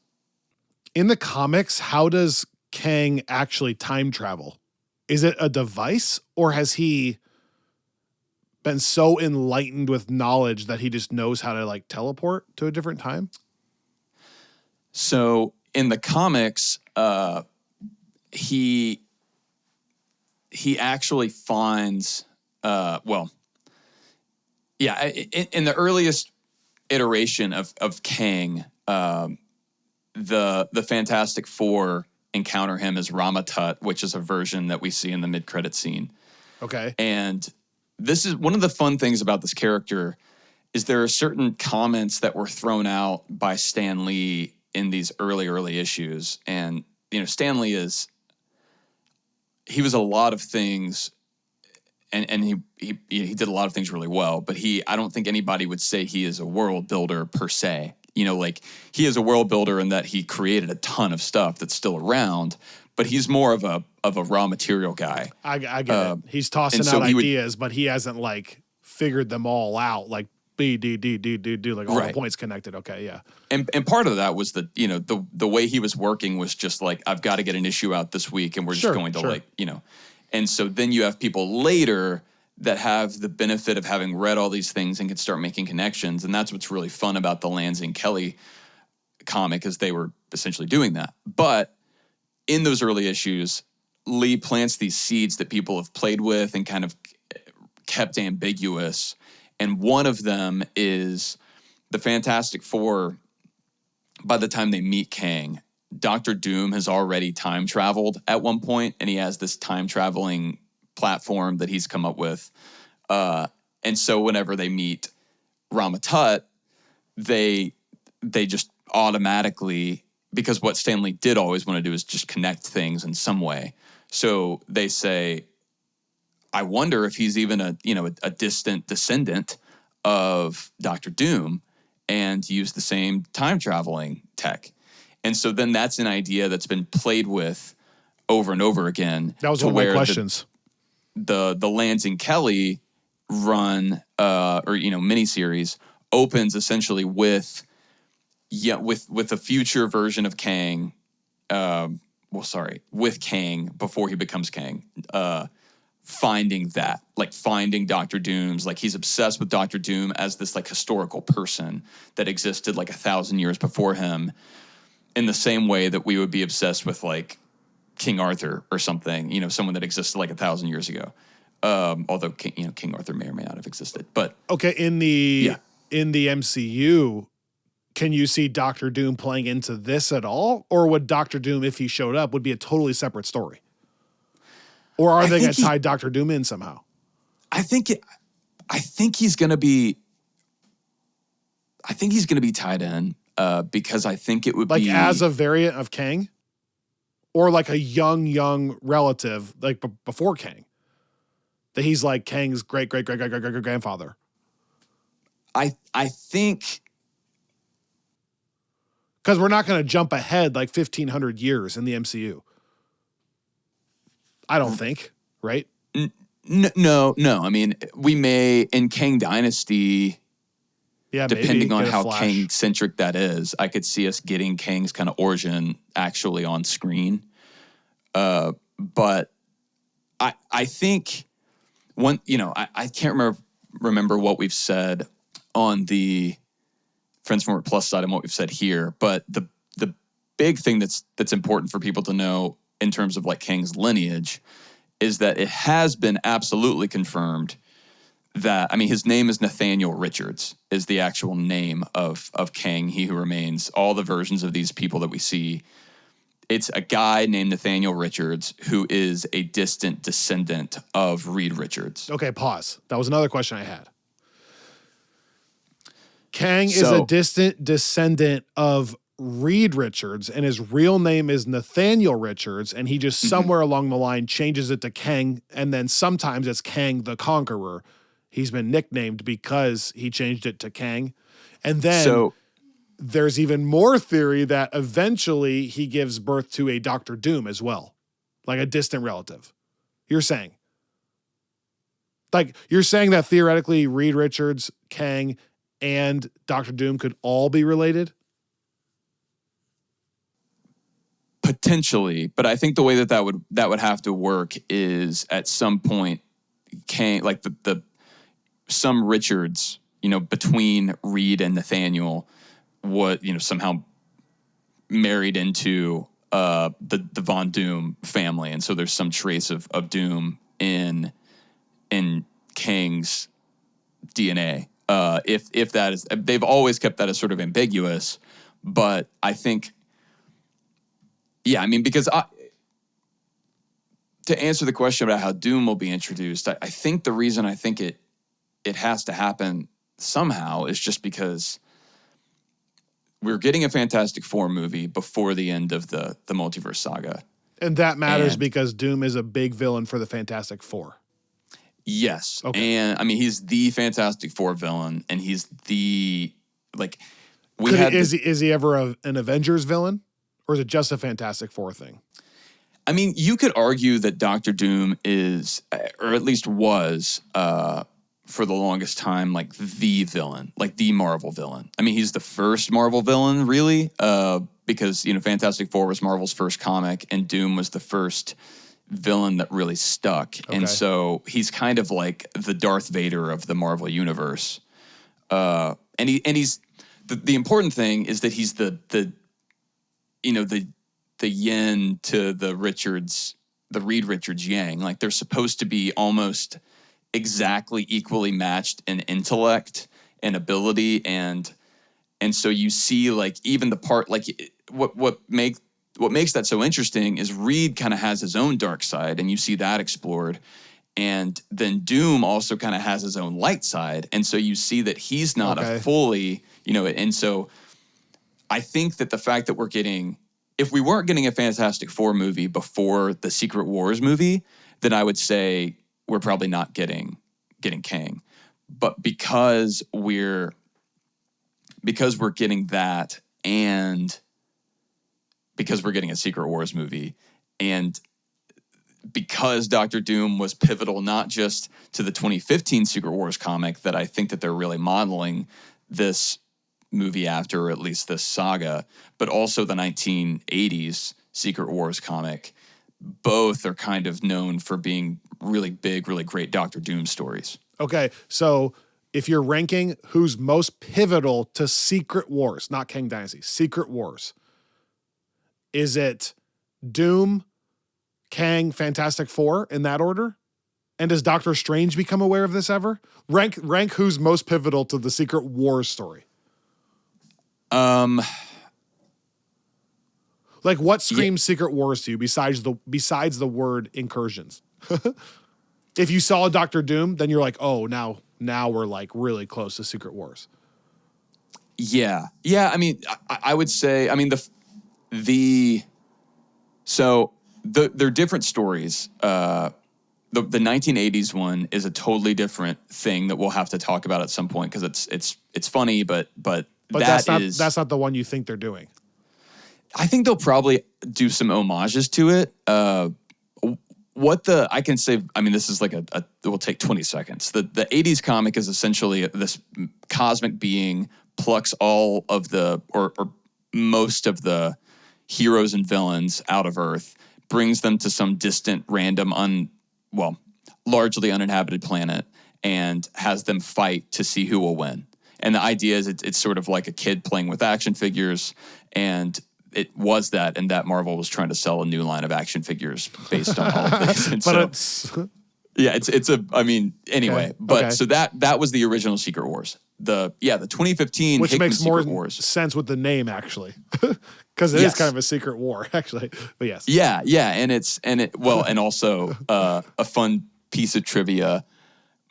In the comics, how does Kang actually time travel? Is it a device, or has he been so enlightened with knowledge that he just knows how to like teleport to a different time? So in the comics, he actually finds, in the earliest iteration of Kang, the Fantastic Four encounter him as Ramatut, which is a version that we see in the mid-credit scene. Okay. And this is one of the fun things about this character is there are certain comments that were thrown out by Stan Lee in these early issues. And, you know, Stan Lee he was a lot of things, and he did a lot of things really well, but I don't think anybody would say he is a world builder per se. You know, like, he is a world builder in that he created a ton of stuff that's still around, but he's more of a raw material guy. I get it. He's tossing out ideas, but he hasn't like figured them all out. Like B, D, like all the points connected. Okay, yeah. And part of that was that, you know, the way he was working was just like, I've got to get an issue out this week, and we're just going to like, you know. And so then you have people later that have the benefit of having read all these things and can start making connections. And that's what's really fun about the Lansing Kelly comic, is they were essentially doing that. But in those early issues, Lee plants these seeds that people have played with and kind of kept ambiguous. And one of them is the Fantastic Four, by the time they meet Kang, Dr. Doom has already time traveled at one point, and he has this time traveling platform that he's come up with. And so whenever they meet Ramatut, they just automatically, because what Stan Lee did always want to do is just connect things in some way. So they say, I wonder if he's even a distant descendant of Dr. Doom, and use the same time traveling tech. And so then that's an idea that's been played with over and over again. That was one of my questions. The Lansing Kelly run miniseries opens essentially with a future version of Kang. With Kang before he becomes Kang. Finding Dr. Doom's, like he's obsessed with Dr. Doom as this like historical person that existed like 1,000 years before him, in the same way that we would be obsessed with like King Arthur or something, someone that existed like 1,000 years ago. Although King Arthur may or may not have existed, but okay, in the MCU, can you see Dr. Doom playing into this at all, or would Dr. Doom, if he showed up, would be a totally separate story? Or are they going to tie Dr. Doom in somehow? I think he's going to be tied in because I think it would be like as a variant of Kang, or like a young relative, like before Kang, that he's like Kang's great grandfather. I think because we're not going to jump ahead like 1,500 years in the MCU. I don't think, right? No. I mean, we may in Kang Dynasty, depending on how Kang-centric that is, I could see us getting Kang's kind of origin actually on screen. But I think I can't remember what we've said on the Friends from Work Plus side and what we've said here, but the big thing that's important for people to know in terms of like Kang's lineage is that it has been absolutely confirmed that, I mean, his name is Nathaniel Richards, is the actual name of Kang, He Who Remains. All the versions of these people that we see, it's a guy named Nathaniel Richards who is a distant descendant of Reed Richards. Okay, pause. That was another question I had. Kang is a distant descendant of Reed Richards, and his real name is Nathaniel Richards, and he just somewhere along the line changes it to Kang, and then sometimes it's Kang the Conqueror. He's been nicknamed because he changed it to Kang. And then there's even more theory that eventually he gives birth to a Dr. Doom as well, like a distant relative. You're saying that theoretically Reed Richards, Kang, and Dr. Doom could all be related? Potentially, but I think the way that would have to work is at some point, Kang, like some Richards, between Reed and Nathaniel, somehow married into the Von Doom family, and so there's some trace of Doom in Kang's DNA. If that is, they've always kept that as sort of ambiguous, but I think. Yeah, I mean, because to answer the question about how Doom will be introduced, I think the reason I think it has to happen somehow is just because we're getting a Fantastic Four movie before the end of the multiverse saga. And that matters because Doom is a big villain for the Fantastic Four. Yes. Okay. And I mean, he's the Fantastic Four villain, and he's the, like, is he ever an Avengers villain? Or is it just a Fantastic Four thing? I mean, you could argue that Dr. Doom is, or at least was, for the longest time, like the villain, like the Marvel villain. I mean, he's the first Marvel villain, really, because, Fantastic Four was Marvel's first comic, and Doom was the first villain that really stuck. Okay. And so he's kind of like the Darth Vader of the Marvel universe. And he's, the important thing is that he's the yin to the Reed Richards yang. Like, they're supposed to be almost exactly equally matched in intellect and ability, and so you see, like, even the part, like, what makes that so interesting is Reed kind of has his own dark side, and you see that explored, and then Doom also kind of has his own light side, and so you see that he's not a fully, and so I think that the fact that we're getting, if we weren't getting a Fantastic Four movie before the Secret Wars movie, then I would say we're probably not getting Kang. But because we're getting that, and because we're getting a Secret Wars movie, and because Doctor Doom was pivotal not just to the 2015 Secret Wars comic that I think that they're really modeling this movie after, or at least this saga, but also the 1980s Secret Wars comic. Both are kind of known for being really big, really great Doctor Doom stories. Okay, so if you're ranking who's most pivotal to Secret Wars, not Kang Dynasty, Secret Wars, is it Doom, Kang, Fantastic Four in that order? And does Doctor Strange become aware of this ever? Rank who's most pivotal to the Secret Wars story. Like what screams Secret Wars to you besides the word incursions? If you saw Doctor Doom, then you're like, oh, now we're like really close to Secret Wars. Yeah. I mean, I would say, I mean, they're different stories. The 1980s one is a totally different thing that we'll have to talk about at some point because it's funny, but that's not the one you think they're doing. I think they'll probably do some homages to it. I can say, I mean, this is like it will take 20 seconds. The 80s comic is essentially this cosmic being plucks all of or most of the heroes and villains out of Earth, brings them to some distant, random, largely uninhabited planet, and has them fight to see who will win. And the idea is it's sort of like a kid playing with action figures, and it was that, and that Marvel was trying to sell a new line of action figures based on all of this. And so that was the original Secret Wars. The 2015 which Hickman makes more Secret Wars sense with the name actually, because it is kind of a secret war actually. But yes, and also a fun piece of trivia.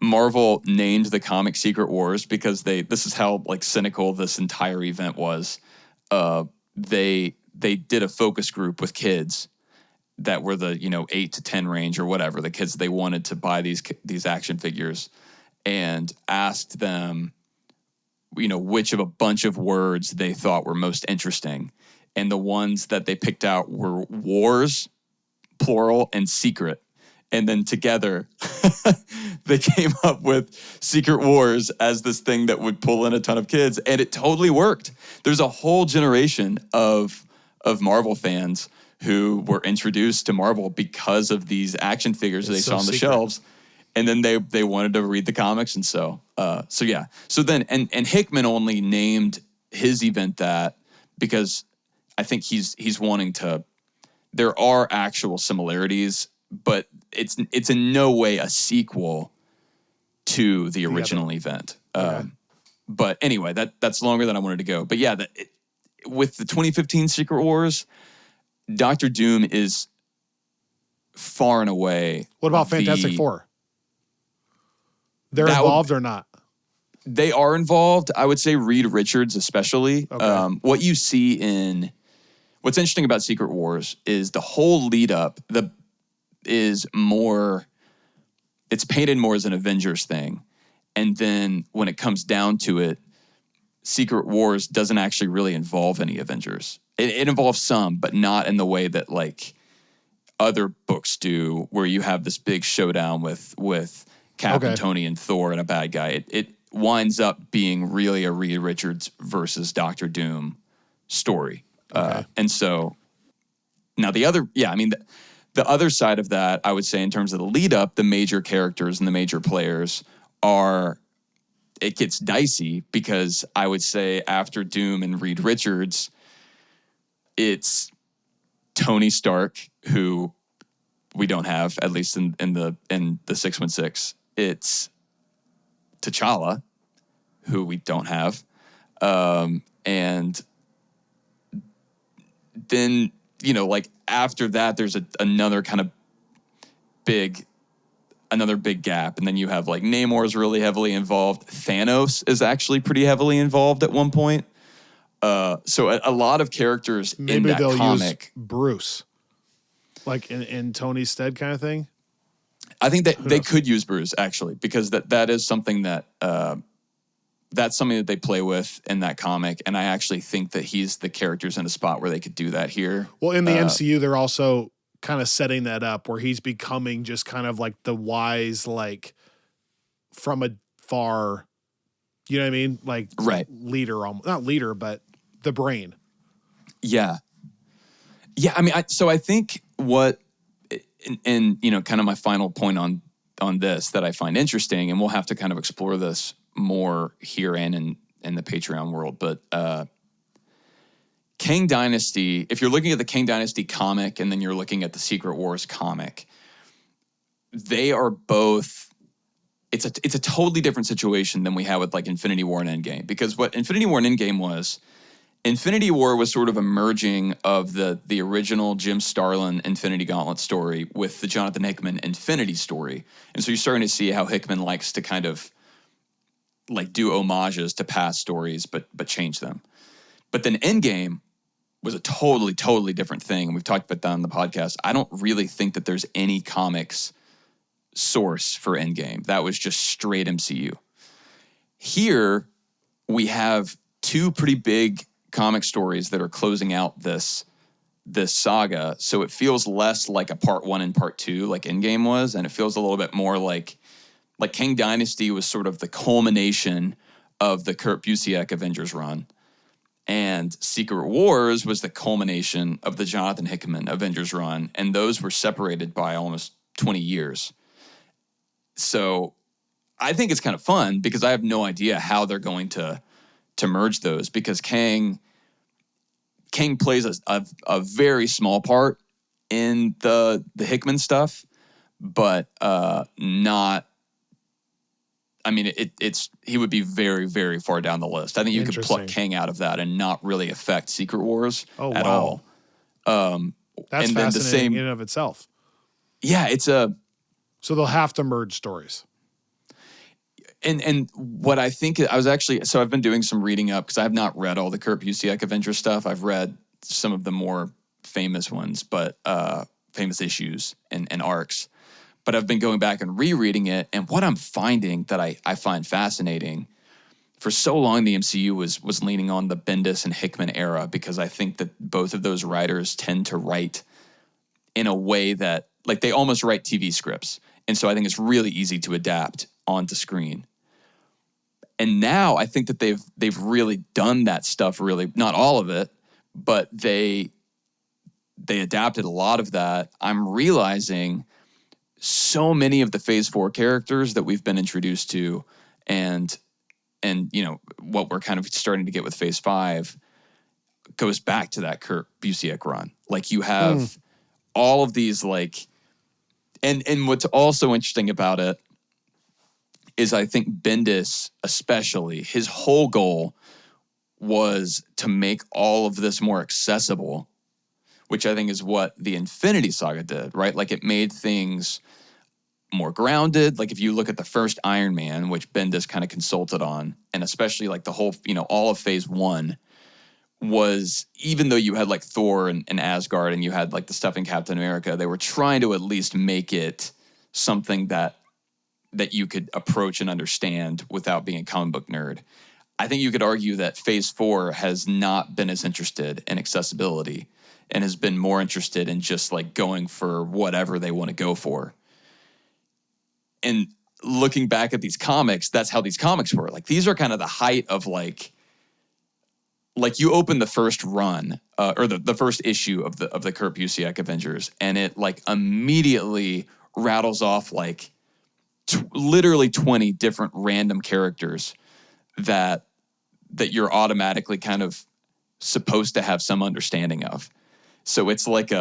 Marvel named the comic Secret Wars because this is how like cynical this entire event was. They did a focus group with kids that were the 8 to 10 range or whatever, the kids they wanted to buy these action figures, and asked them which of a bunch of words they thought were most interesting, and the ones that they picked out were wars, plural, and secret. And then together, they came up with Secret Wars as this thing that would pull in a ton of kids, and it totally worked. There's a whole generation of Marvel fans who were introduced to Marvel because of these action figures they saw on the shelves, and then they wanted to read the comics, and so then Hickman only named his event that because I think he's wanting to. There are actual similarities, but it's in no way a sequel to the original event. Okay. But anyway, that's longer than I wanted to go. But yeah, with the 2015 Secret Wars, Doctor Doom is far and away. What about Fantastic Four? They're involved or not? They are involved. I would say Reed Richards especially. Okay. What's interesting about Secret Wars is the whole lead up, it's painted more as an Avengers thing. And then when it comes down to it, Secret Wars doesn't actually really involve any Avengers. It involves some, but not in the way that like other books do, where you have this big showdown with Cap and Tony and Thor and a bad guy. It winds up being really a Reed Richards versus Doctor Doom story. Okay. And so now the other side of that, I would say in terms of the lead up, the major characters and the major players it gets dicey because I would say after Doom and Reed Richards, it's Tony Stark, who we don't have, at least in the 616. It's T'Challa, who we don't have. And then, like after that, there's another kind of big gap. And then you have like Namor's really heavily involved. Thanos is actually pretty heavily involved at one point. So a lot of characters in that comic. Use Bruce, like in Tony's stead kind of thing. I think that they could use Bruce actually, because that is something that that's something that they play with in that comic, and I actually think that the character's in a spot where they could do that here. Well, in the MCU, they're also kind of setting that up where he's becoming just kind of like the wise, like from a far, you know what I mean? Like leader, not leader, but the brain. Yeah. Yeah. I mean, so I think and you know, kind of my final point on this that I find interesting, and we'll have to kind of explore this more here and in the Patreon world, but Kang Dynasty, if you're looking at the Kang Dynasty comic and then you're looking at the Secret Wars comic, they are both, it's a totally different situation than we had with like Infinity War and Endgame, because what Infinity War and Endgame was, Infinity War was sort of a merging of the original Jim Starlin Infinity Gauntlet story with the Jonathan Hickman Infinity story. And so you're starting to see how Hickman likes to kind of like do homages to past stories, but change them. But then Endgame was a totally, totally different thing. And we've talked about that on the podcast. I don't really think that there's any comics source for Endgame. That was just straight MCU. Here, we have two pretty big comic stories that are closing out this saga. So it feels less like a part 1 and part 2 like Endgame was, and it feels a little bit more like Kang Dynasty was sort of the culmination of the Kurt Busiek Avengers run. And Secret Wars was the culmination of the Jonathan Hickman Avengers run, and those were separated by almost 20 years. So I think it's kind of fun because I have no idea how they're going to merge those, because Kang plays a very small part in the Hickman stuff, but not. I mean, he would be very, very far down the list. I think you could pluck Kang out of that and not really affect Secret Wars at all. That's fascinating in and of itself. Yeah, so they'll have to merge stories. And what I think, so I've been doing some reading up because I have not read all the Kurt Busiek Avengers stuff. I've read some of the more famous ones, but famous issues and arcs. But I've been going back and rereading it, and what I'm finding that I find fascinating, for so long the MCU was leaning on the Bendis and Hickman era, because I think that both of those writers tend to write in a way that, like, they almost write TV scripts. And so I think it's really easy to adapt onto screen. And now I think that they've really done that stuff, really, not all of it, but they adapted a lot of that. I'm realizing so many of the Phase 4 characters that we've been introduced to, and you know what we're kind of starting to get with Phase 5 goes back to that Kurt Busiek run. Like, you have all of these, like, and what's also interesting about it is I think Bendis, especially, his whole goal was to make all of this more accessible, which I think is what the Infinity Saga did, right? Like, it made things more grounded. Like, if you look at the first Iron Man, which Bendis kind of consulted on, and especially like the whole, you know, all of Phase 1 was, even though you had like Thor and Asgard and you had like the stuff in Captain America, they were trying to at least make it something that you could approach and understand without being a comic book nerd. I think you could argue that Phase 4 has not been as interested in accessibility and has been more interested in just like going for whatever they want to go for. And looking back at these comics, that's how these comics were. Like, these are kind of the height of like you open the first run or the first issue of the Kurt Busiek Avengers, and it like immediately rattles off like literally 20 different random characters that you're automatically kind of supposed to have some understanding of. So it's like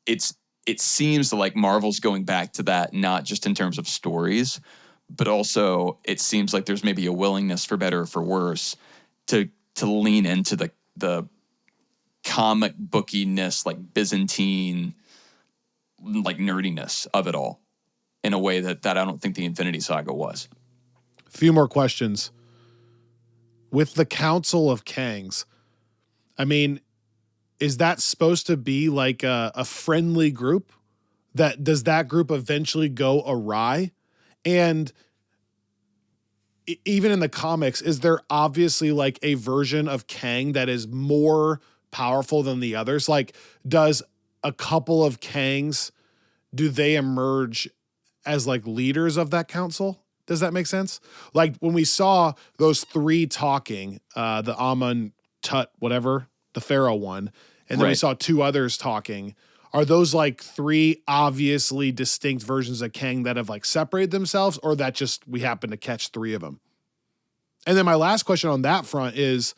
it seems like Marvel's going back to that, not just in terms of stories, but also it seems like there's maybe a willingness, for better or for worse, to lean into the comic bookiness, like Byzantine, like nerdiness of it all, in a way that I don't think the Infinity Saga was. A few more questions. With the Council of Kangs, I mean, is that supposed to be like a friendly group? Does that group eventually go awry? And even in the comics, is there obviously like a version of Kang that is more powerful than the others? Like, does a couple of Kangs, do they emerge as like leaders of that council? Does that make sense? Like when we saw those three talking, the Amun Tut, whatever, the Pharaoh one, and then we saw two others talking. Are those like three obviously distinct versions of Kang that have like separated themselves, or that just we happen to catch three of them? And then my last question on that front is,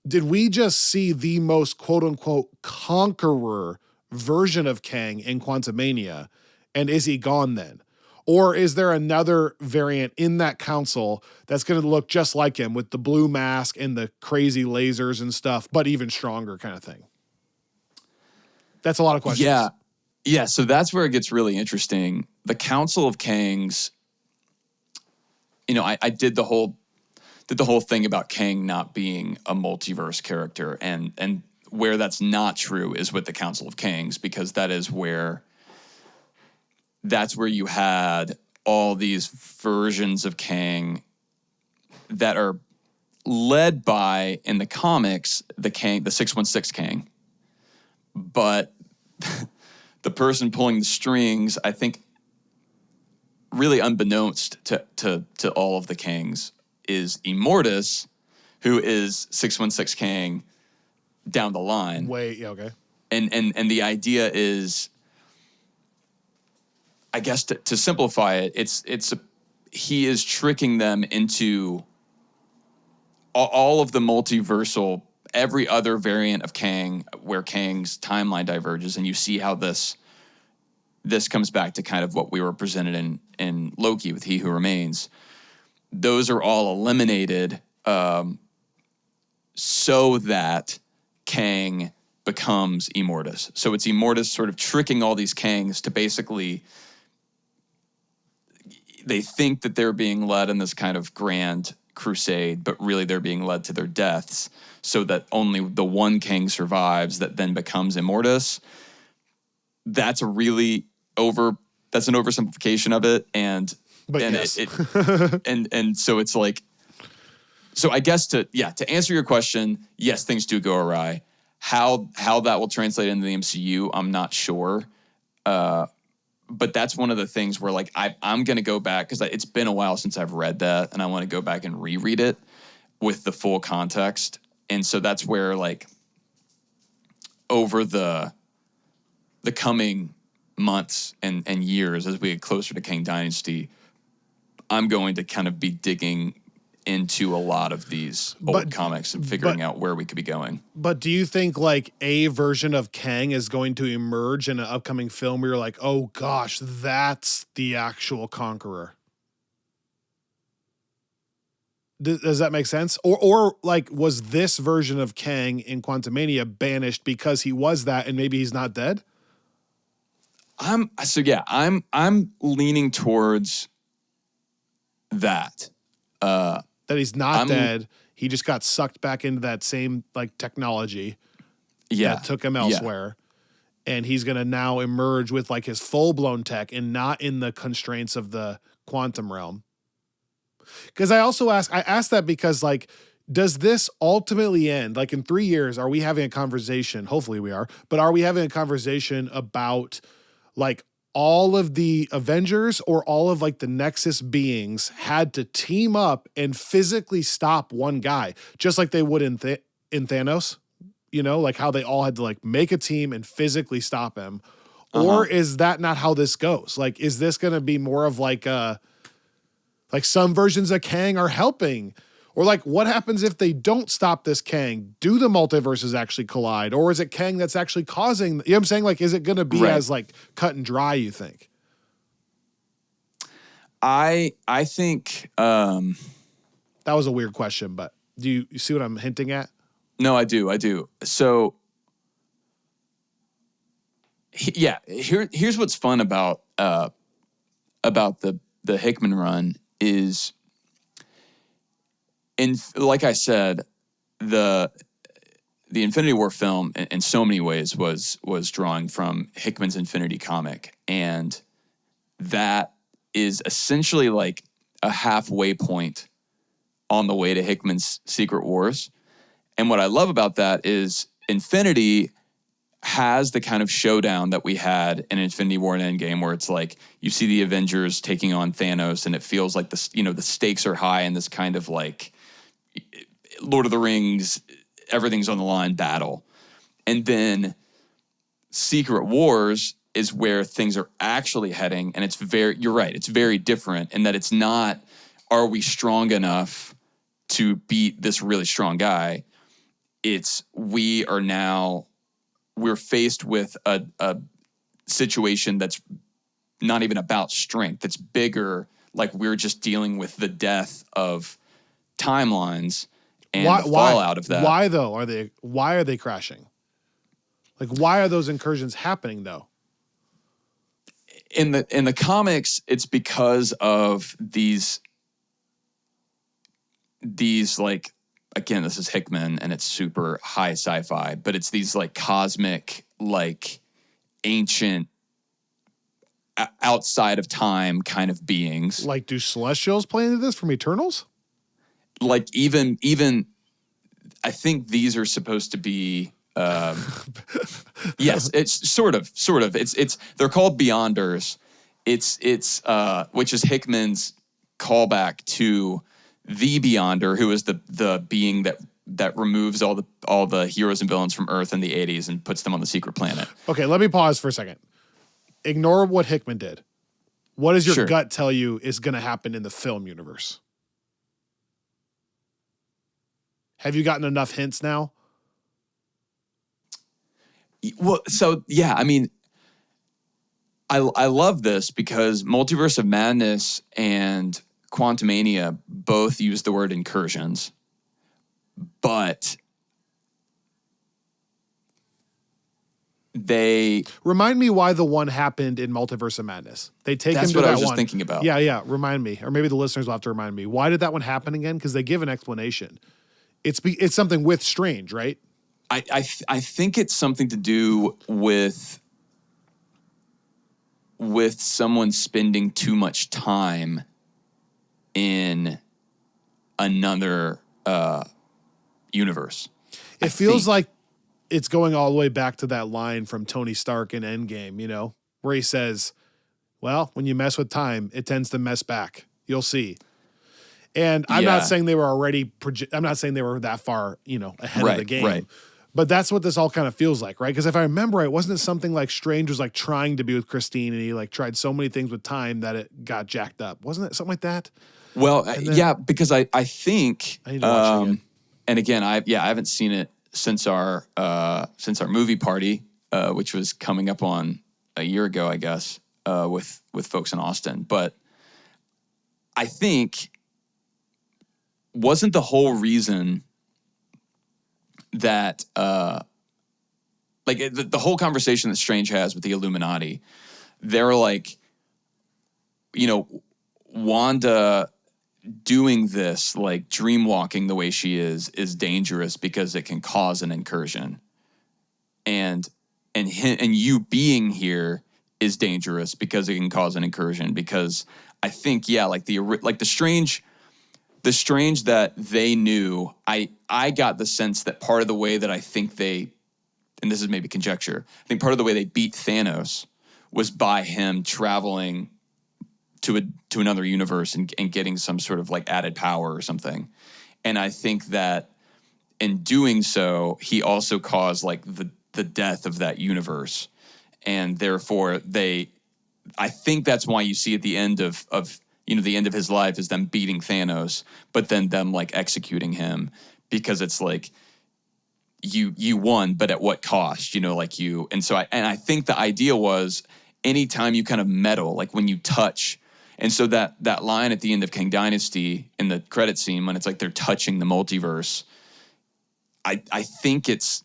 did we just see the most quote unquote conqueror version of Kang in Quantumania? And is he gone then? Or is there another variant in that council that's going to look just like him with the blue mask and the crazy lasers and stuff, but even stronger kind of thing? That's a lot of questions. Yeah. Yeah. So that's where it gets really interesting. The Council of Kangs, you know, I did the whole thing about Kang not being a multiverse character, and where that's not true is with the Council of Kangs, because that's where you had all these versions of Kang that are led by, in the comics, the 616 Kang. But the person pulling the strings, I think, really unbeknownst to all of the Kangs, is Immortus, who is 616 Kang down the line. Okay. And the idea is, I guess to simplify it, he is tricking them into all of the multiversal, every other variant of Kang, where Kang's timeline diverges, and you see how this comes back to kind of what we were presented in Loki with He Who Remains. Those are all eliminated so that Kang becomes Immortus. So it's Immortus sort of tricking all these Kangs to basically, they think that they're being led in this kind of grand crusade, but really they're being led to their deaths, so that only the one Kang survives that then becomes Immortus. That's an oversimplification of it, and so it's like, so I guess to answer your question, yes, things do go awry. How that will translate into the MCU, I'm not sure. But that's one of the things where, like, I'm going to go back, because it's been a while since I've read that, and I want to go back and reread it with the full context. And so that's where, like, over the coming months and years, as we get closer to Kang Dynasty, I'm going to kind of be digging into a lot of these old comics and figuring out where we could be going. But do you think like a version of Kang is going to emerge in an upcoming film where you're like, oh gosh, that's the actual conqueror? Does that make sense? Or like, was this version of Kang in Quantumania banished because he was that and maybe he's not dead? I'm leaning towards that. That he's not dead. He just got sucked back into that same like technology that took him elsewhere. And he's going to now emerge with like his full blown tech and not in the constraints of the quantum realm. Because I asked that because, like, does this ultimately end? Like, in 3 years, are we having a conversation? Hopefully we are. But are we having a conversation about like all of the Avengers or all of like the Nexus beings had to team up and physically stop one guy, just like they would in Thanos, you know, like how they all had to like make a team and physically stop him? Or is that not how this goes? Like, is this going to be more of like some versions of Kang are helping? Or like, what happens if they don't stop this Kang? Do the multiverses actually collide? Or is it Kang that's actually causing, you know what I'm saying? Like, is it going to be as like cut and dry, you think? I think, that was a weird question, but do you see what I'm hinting at? No, I do. So here's what's fun about the Hickman run is, like I said, the Infinity War film in so many ways was drawing from Hickman's Infinity comic, and that is essentially like a halfway point on the way to Hickman's Secret Wars. And what I love about that is Infinity has the kind of showdown that we had in Infinity War and Endgame, where it's like you see the Avengers taking on Thanos, and it feels like the stakes are high in this kind of like Lord of the Rings, everything's on the line battle. And then Secret Wars is where things are actually heading, and you're right, it's very different in that it's not, are we strong enough to beat this really strong guy? It's we're faced with a situation that's not even about strength. It's bigger, like we're just dealing with the death of timelines and the fallout of that. Why though why are they crashing? Like, why are those incursions happening though? In the comics, it's because of these like, again, this is Hickman and it's super high sci-fi, but it's these like cosmic, like ancient, outside of time kind of beings. Like, do Celestials play into this from Eternals? Like even I think these are supposed to be yes, it's sort of it's they're called Beyonders. It's which is Hickman's callback to the Beyonder, who is the being that removes all the heroes and villains from Earth in the 80s and puts them on the secret planet. Okay, let me pause for a second. Ignore what Hickman did. What does your gut tell you is going to happen in the film universe? Have you gotten enough hints now? Well, so yeah, I mean, I love this because Multiverse of Madness and Quantumania both use the word incursions, but they remind me why the one happened in Multiverse of Madness. They take him to that one. That's what I was just thinking about. Yeah. Remind me, or maybe the listeners will have to remind me. Why did that one happen again? Because they give an explanation. It's something with Strange, right? I think it's something to do with someone spending too much time in another universe. It feels like it's going all the way back to that line from Tony Stark in Endgame, where he says, well, when you mess with time, it tends to mess back. You'll see. And I'm not saying they were already, I'm not saying they were that far, ahead of the game. Right. But that's what this all kind of feels like, right? Because if I remember right, wasn't it something like Strange was like trying to be with Christine and he like tried so many things with time that it got jacked up? Wasn't it something like that? Well, yeah, because I think, I need to watch it again. And again, I haven't seen it since our movie party, which was coming up on a year ago, I guess, with folks in Austin. But I think wasn't the whole reason that the whole conversation that Strange has with the Illuminati, they're like, Wanda doing this, like dream walking the way she is dangerous because it can cause an incursion, and you being here is dangerous because it can cause an incursion. Because I think the Strange that they knew, I got the sense that part of the way that I think they, and this is maybe conjecture, I think part of the way they beat Thanos was by him traveling to another universe and getting some sort of like added power or something. And I think that in doing so, he also caused like the death of that universe. And therefore I think that's why you see at the end of the end of his life is them beating Thanos, but then them like executing him, because it's like you won, but at what cost? And so I think the idea was anytime you kind of meddle, like when you touch. And so that line at the end of Kang Dynasty in the credit scene, when it's like they're touching the multiverse, I think it's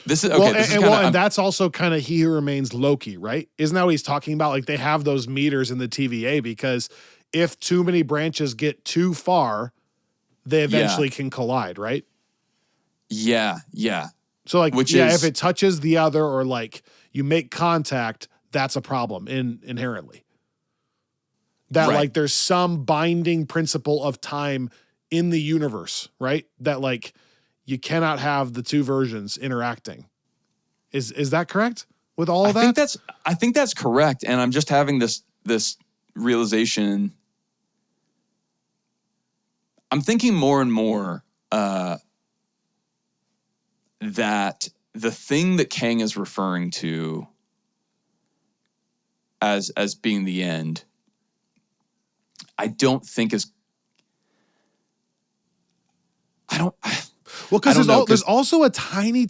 this is okay. And that's also kind of He Who Remains Loki, right? Isn't that what he's talking about? Like they have those meters in the TVA because if too many branches get too far, they eventually can collide, right? Yeah. So like, if it touches the other or like you make contact, that's a problem inherently. that Right. like there's some binding principle of time in the universe, right? That like you cannot have the two versions interacting. Is that correct with all of that? I think that's correct. And I'm just having this realization. I'm thinking more and more that the thing that Kang is referring to as being the end, I don't think is. Well, because there's also a tiny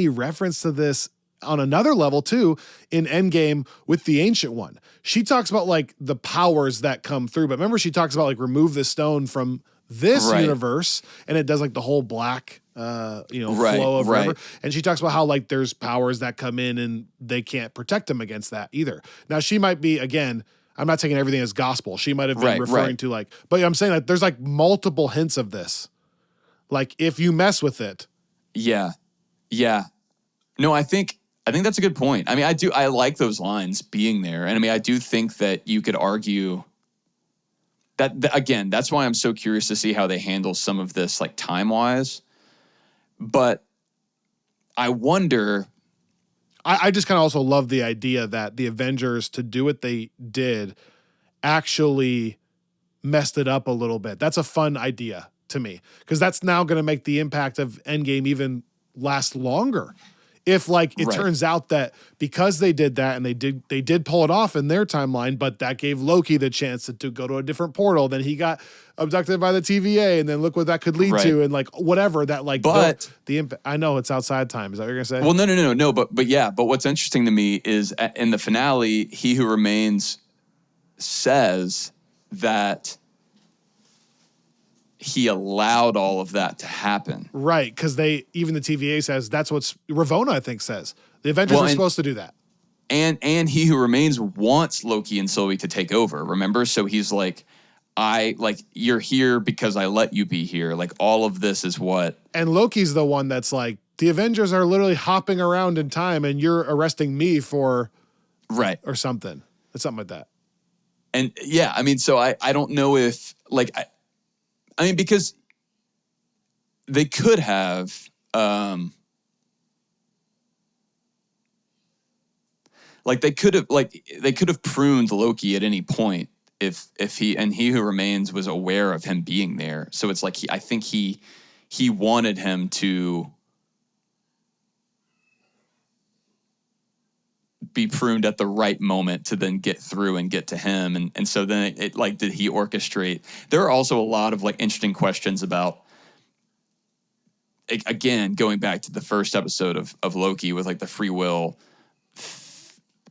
reference to this on another level too in Endgame with the Ancient One. She talks about like the powers that come through, but remember she talks about like remove the stone from this universe, and it does like the whole black flow of whatever. And she talks about how like there's powers that come in and they can't protect them against that either. Now she might be, again, I'm not taking everything as gospel. She might have been referring to like, but I'm saying like there's like multiple hints of this. Like if you mess with it. Yeah. No, I think that's a good point. I mean, I like those lines being there. And I mean, I do think that you could argue that again, that's why I'm so curious to see how they handle some of this like time-wise. But I wonder. I just kind of also love the idea that the Avengers, to do what they did, actually messed it up a little bit. That's a fun idea to me, because that's now going to make the impact of Endgame even last longer. If like it turns out that because they did that and they did pull it off in their timeline, but that gave Loki the chance to go to a different portal, then he got abducted by the TVA, and then look what that could lead to, and like whatever that like. But the impact. I know it's outside time. Is that what you're gonna say? Well, no. But yeah. But what's interesting to me is in the finale, He Who Remains says that he allowed all of that to happen. Right, because even the TVA says that's what Ravonna, I think, says. The Avengers were supposed to do that. And He Who Remains wants Loki and Sylvie to take over, remember? So he's like, you're here because I let you be here. Like, all of this is what... And Loki's the one that's like, the Avengers are literally hopping around in time and you're arresting me for... Right. Or something. It's something like that. And yeah, I mean, so I don't know if, like... I mean, because they could have, they could have pruned Loki at any point if He Who Remains was aware of him being there. So it's like I think he wanted him to be pruned at the right moment to then get through and get to him. And so then it like, did he orchestrate? There are also a lot of like interesting questions about, again, going back to the first episode of Loki with like the free will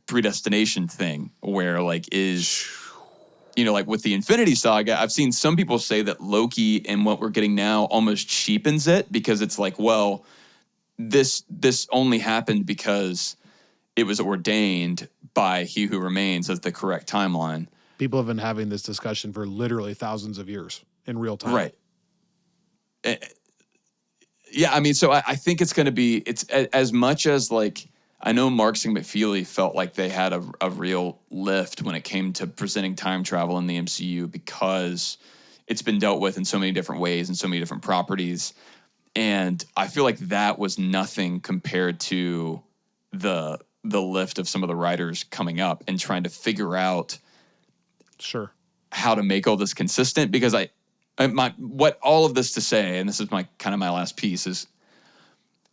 predestination thing, where like like with the Infinity Saga, I've seen some people say that Loki and what we're getting now almost cheapens it, because it's like, well, this only happened because it was ordained by He Who Remains as the correct timeline. People have been having this discussion for literally thousands of years in real time. Right. Yeah, I mean, so I think it's going to be, it's as much as like, I know Marks and McFeely felt like they had a real lift when it came to presenting time travel in the MCU, because it's been dealt with in so many different ways and so many different properties. And I feel like that was nothing compared to the lift of some of the writers coming up and trying to figure out how to make all this consistent. Because what all of this to say, and this is my last piece, is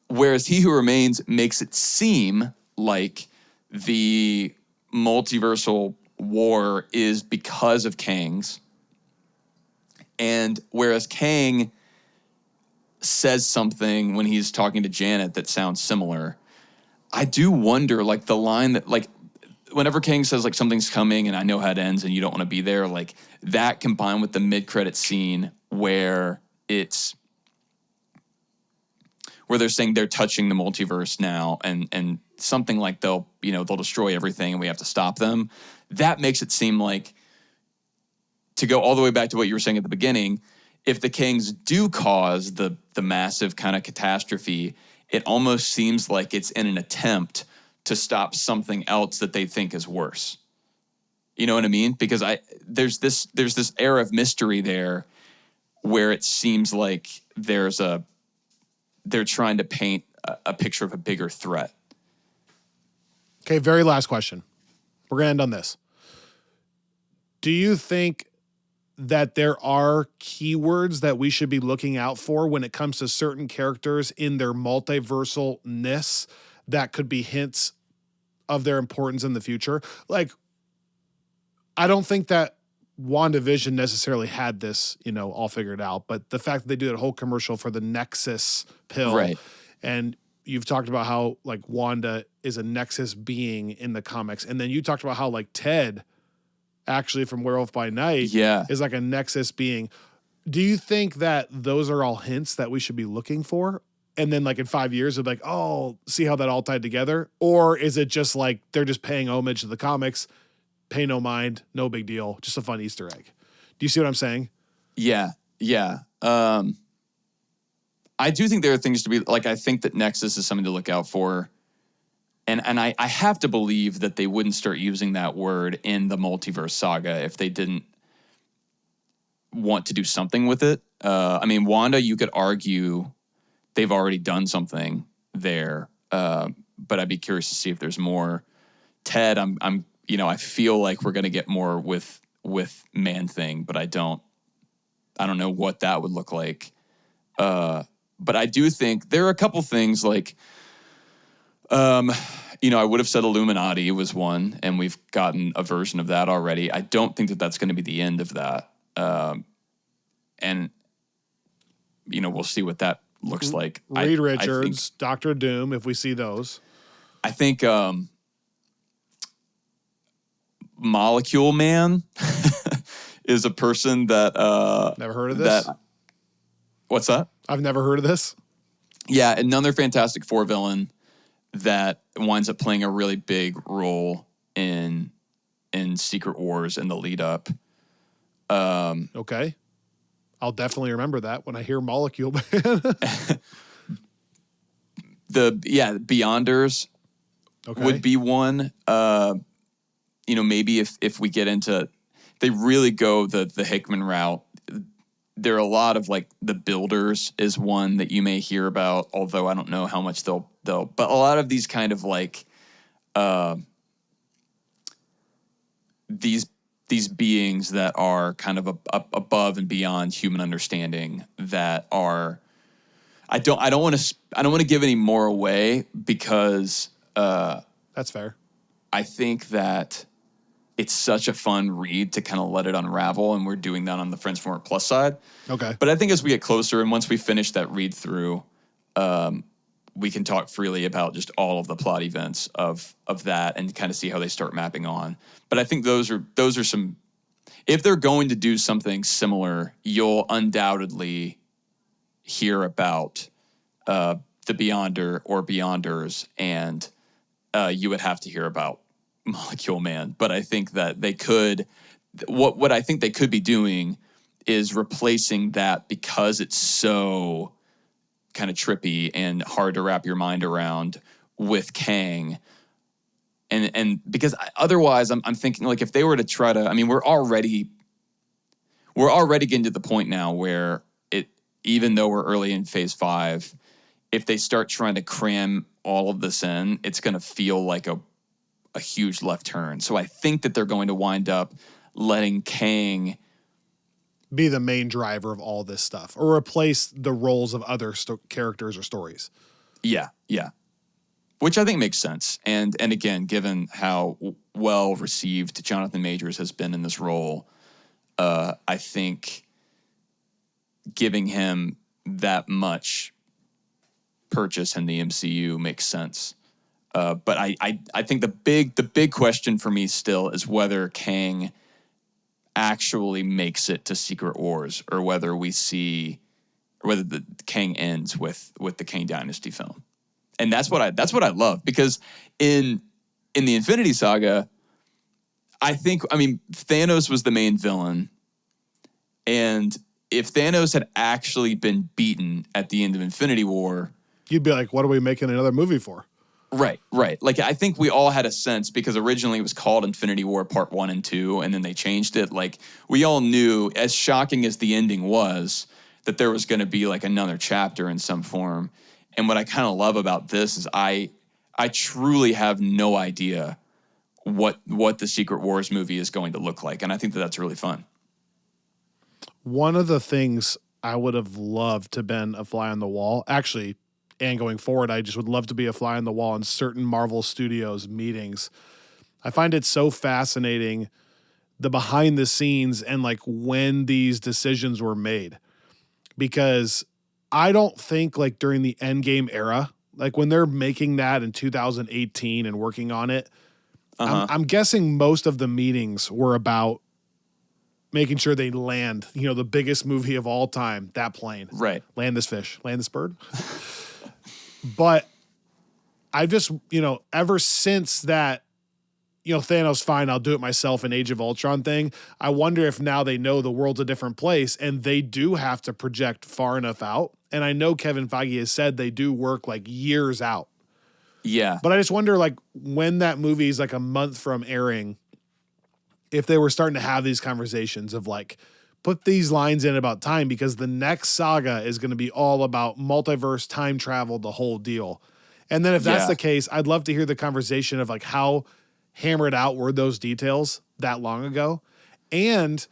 whereas He Who Remains makes it seem like the multiversal war is because of Kang's, and whereas Kang says something when he's talking to Janet that sounds similar, I do wonder, like, the line that, like, whenever Kang says, like, something's coming and I know how it ends and you don't want to be there, like, that combined with the mid-credit scene where they're saying they're touching the multiverse now and something like they'll destroy everything and we have to stop them. That makes it seem like, to go all the way back to what you were saying at the beginning, if the Kangs do cause the massive kind of catastrophe, it almost seems like it's in an attempt to stop something else that they think is worse. You know what I mean? Because there's this air of mystery there where it seems like they're trying to paint a picture of a bigger threat. Okay, very last question. We're going to end on this. Do you think that there are keywords that we should be looking out for when it comes to certain characters in their multiversalness that could be hints of their importance in the future? Like, I don't think that WandaVision necessarily had this, all figured out, but the fact that they do that whole commercial for the Nexus pill, Right. And you've talked about how like Wanda is a Nexus being in the comics, and then you talked about how like Ted, actually from Werewolf by Night, is like a Nexus being. Do you think that those are all hints that we should be looking for? And then like in 5 years, it'll be like, oh, see how that all tied together? Or is it just like they're just paying homage to the comics, pay no mind, no big deal, just a fun Easter egg? Do you see what I'm saying? Yeah. I do think there are things to be, like, I think that Nexus is something to look out for. And I have to believe that they wouldn't start using that word in the multiverse saga if they didn't want to do something with it. Wanda, you could argue they've already done something there, but I'd be curious to see if there's more. Ted, I feel like we're gonna get more with Man-Thing, but I don't know what that would look like. But I do think there are a couple things like. I would have said Illuminati was one, and we've gotten a version of that already. I don't think that that's going to be the end of that. And we'll see what that looks like. Reed Richards, Dr. Doom, if we see those. I think Molecule Man is a person that... never heard of this? What's that? I've never heard of this. Yeah, another Fantastic Four villain that winds up playing a really big role in Secret Wars and the lead up. Okay. I'll definitely remember that when I hear Molecule Man. Beyonders would be one. Maybe if we get into, they really go the Hickman route. There are a lot of like the Builders is one that you may hear about, although I don't know how much they'll, but a lot of these kind of like, these beings that are kind of above and beyond human understanding that are, I don't want to give any more away because, that's fair. I think that it's such a fun read to kind of let it unravel, and we're doing that on the Friends from Work Plus side. Okay. But I think as we get closer, and once we finish that read through, we can talk freely about just all of the plot events of that and kind of see how they start mapping on. But I think those are some, if they're going to do something similar, you'll undoubtedly hear about the Beyonder or Beyonders, and you would have to hear about Molecule Man. But I think that they could, what I think they could be doing is replacing that, because it's so kind of trippy and hard to wrap your mind around, with Kang. And because otherwise I'm thinking, like, if they were to try to, we're already getting to the point now where even though we're early in phase 5, if they start trying to cram all of this in, it's going to feel like a huge left turn. So I think that they're going to wind up letting Kang be the main driver of all this stuff, or replace the roles of other characters or stories. Yeah. Which I think makes sense. And again, given how well received Jonathan Majors has been in this role, I think giving him that much purchase in the MCU makes sense. But I think the big question for me still is whether Kang actually makes it to Secret Wars, or whether the Kang ends with the Kang Dynasty film. And that's what I love, because in the Infinity Saga, Thanos was the main villain, and if Thanos had actually been beaten at the end of Infinity War, you'd be like, what are we making another movie for? Right. Like, I think we all had a sense, because originally it was called Infinity War Part 1 and 2, and then they changed it. Like, we all knew, as shocking as the ending was, that there was going to be like another chapter in some form. And what I kind of love about this is I truly have no idea what the Secret Wars movie is going to look like, and I think that that's really fun. One of the things I would have loved to been a fly on the wall, actually, and going forward, I just would love to be a fly on the wall in certain Marvel Studios meetings. I find it so fascinating, the behind the scenes and like when these decisions were made, because I don't think like during the Endgame era, like when they're making that in 2018 and working on it, I'm guessing most of the meetings were about making sure they land, the biggest movie of all time, that plane. Right. Land this fish, land this bird. But I've just, ever since that, Thanos, fine, I'll do it myself in Age of Ultron thing, I wonder if now they know the world's a different place and they do have to project far enough out. And I know Kevin Feige has said they do work like years out. Yeah. But I just wonder, like, when that movie is like a month from airing, if they were starting to have these conversations of like, put these lines in about time, because the next saga is going to be all about multiverse, time travel, the whole deal. And then if that's the case, I'd love to hear the conversation of like how hammered out were those details that long ago. And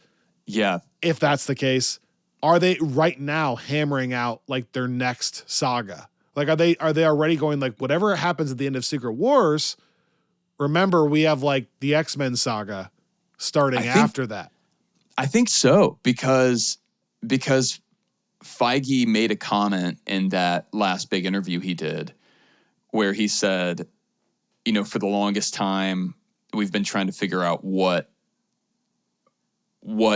if that's the case, are they right now hammering out like their next saga? Like, are they already going like, whatever happens at the end of Secret Wars, remember we have like the X-Men saga starting after that. I think so, because Feige made a comment in that last big interview he did where he said, for the longest time, we've been trying to figure out what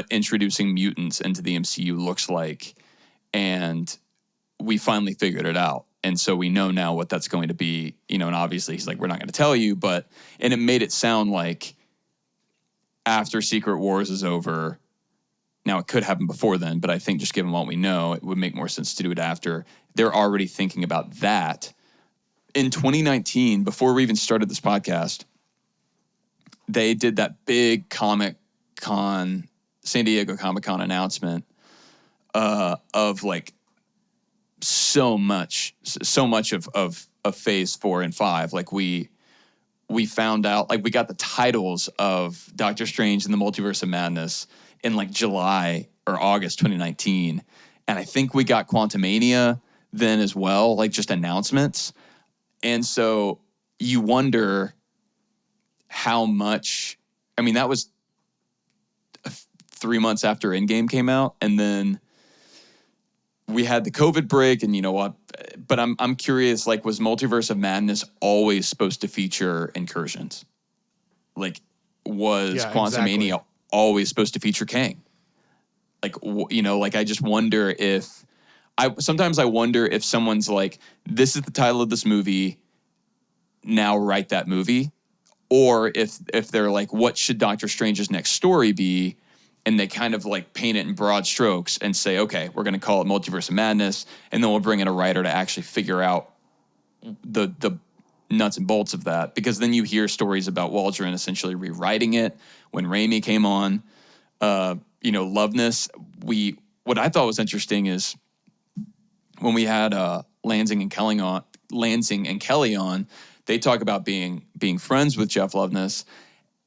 introducing mutants into the MCU looks like, and we finally figured it out. And so we know now what that's going to be, and obviously he's like, we're not going to tell you, and it made it sound like after Secret Wars is over, now it could happen before then, but I think just given what we know, it would make more sense to do it after. They're already thinking about that. In 2019, before we even started this podcast, they did that big Comic-Con, San Diego Comic-Con announcement of like so much of Phase 4 and 5. Like we found out, like we got the titles of Doctor Strange and the Multiverse of Madness in like July or August 2019. And I think we got Quantumania then as well, like just announcements. And so you wonder how much, that was 3 months after Endgame came out. And then we had the COVID break, and but I'm curious, like, was Multiverse of Madness always supposed to feature incursions? Like, was Quantumania always supposed to feature Kang? Like, like, I just wonder if sometimes I wonder if someone's like, this is the title of this movie, now write that movie. Or if they're like, what should Doctor Strange's next story be? And they kind of like paint it in broad strokes and say, okay, we're going to call it Multiverse of Madness. And then we'll bring in a writer to actually figure out the nuts and bolts of that. Because then you hear stories about Waldron essentially rewriting it when Raimi came on. Loveness. What I thought was interesting is when we had Lansing and Kelly on, they talk about being friends with Jeff Loveness.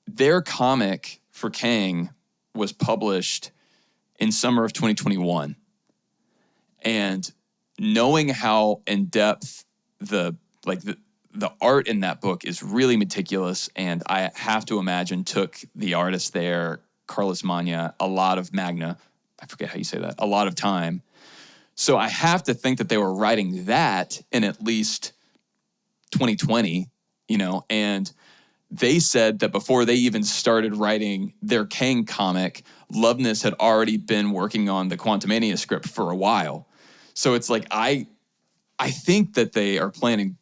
Their comic for Kang was published in summer of 2021. And knowing how in depth the art in that book is really meticulous, and I have to imagine took the artist there, Carlos Magna, a lot of time. So I have to think that they were writing that in at least 2020, and they said that before they even started writing their Kang comic, Loveness had already been working on the Quantumania script for a while. So it's like, I think that they are planning.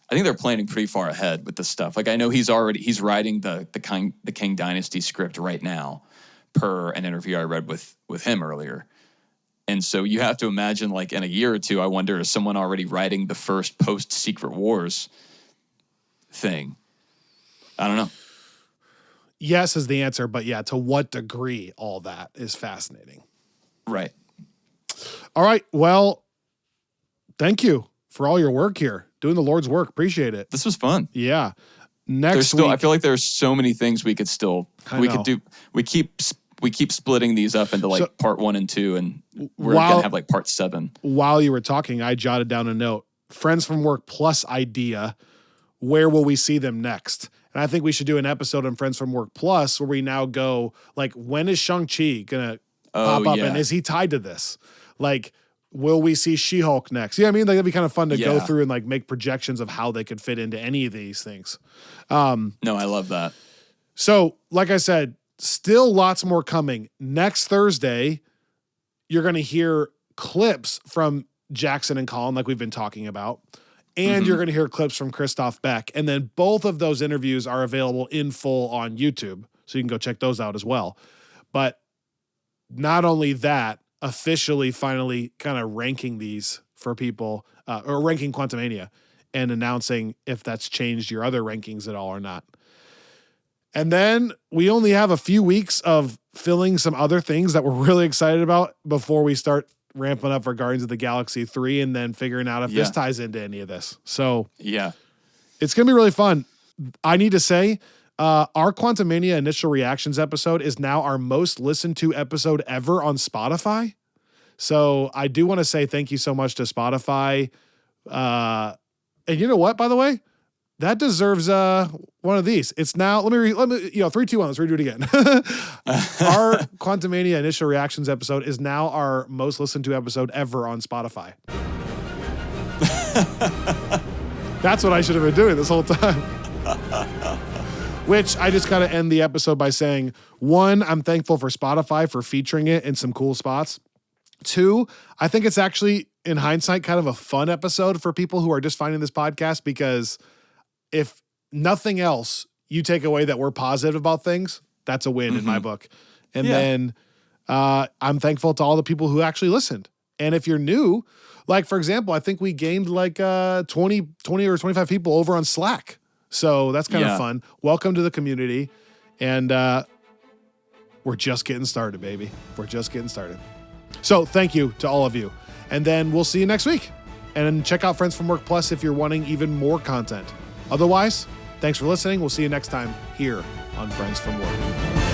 I think they're planning pretty far ahead with this stuff. Like, I know he's writing the Kang Dynasty script right now, per an interview I read with him earlier. And so you have to imagine, like, in a year or two, I wonder, is someone already writing the first post-Secret Wars thing? I don't know. Yes is the answer, but yeah, to what degree all that is fascinating. Right. All right. Well, thank you for all your work here, doing the Lord's work. Appreciate it. This was fun. Yeah. Next week, I feel like there's so many things we could could do. We keep splitting these up into like part 1 and 2, and we're gonna have like part 7. While you were talking, I jotted down a note: Friends from Work plus idea. Where will we see them next? And I think we should do an episode on Friends from Work Plus where we now go, like, when is Shang-Chi going to pop up? And is he tied to this? Like, will we see She-Hulk next? Yeah, I mean, like, it'd be kind of fun to go through and like make projections of how they could fit into any of these things. No, I love that. So, like I said, still lots more coming. Next Thursday, you're going to hear clips from Jackson and Colin, like we've been talking about. And you're going to hear clips from Christoph Beck. And then both of those interviews are available in full on YouTube. So you can go check those out as well. But not only that, officially finally kind of ranking these for people, or ranking Quantumania and announcing if that's changed your other rankings at all or not. And then we only have a few weeks of filling some other things that we're really excited about before we start ramping up for Guardians of the Galaxy 3 and then figuring out if this ties into any of this. So it's going to be really fun. I need to say, our Quantumania initial reactions episode is now our most listened to episode ever on Spotify. So I do want to say thank you so much to Spotify. And you know what, by the way? That deserves one of these. It's now, let me 3, 2, 1, let's redo it again. Our Quantumania initial reactions episode is now our most listened to episode ever on Spotify. That's what I should have been doing this whole time. Which I just got to end the episode by saying, 1, I'm thankful for Spotify for featuring it in some cool spots. 2, I think it's actually, in hindsight, kind of a fun episode for people who are just finding this podcast, because if nothing else, you take away that we're positive about things, that's a win in my book. And then I'm thankful to all the people who actually listened. And if you're new, like, for example, I think we gained like 20 or 25 people over on Slack. So that's kind of fun. Welcome to the community. And we're just getting started, baby. We're just getting started. So thank you to all of you. And then we'll see you next week. And check out Friends from Work Plus if you're wanting even more content. Otherwise, thanks for listening. We'll see you next time here on Friends from Work.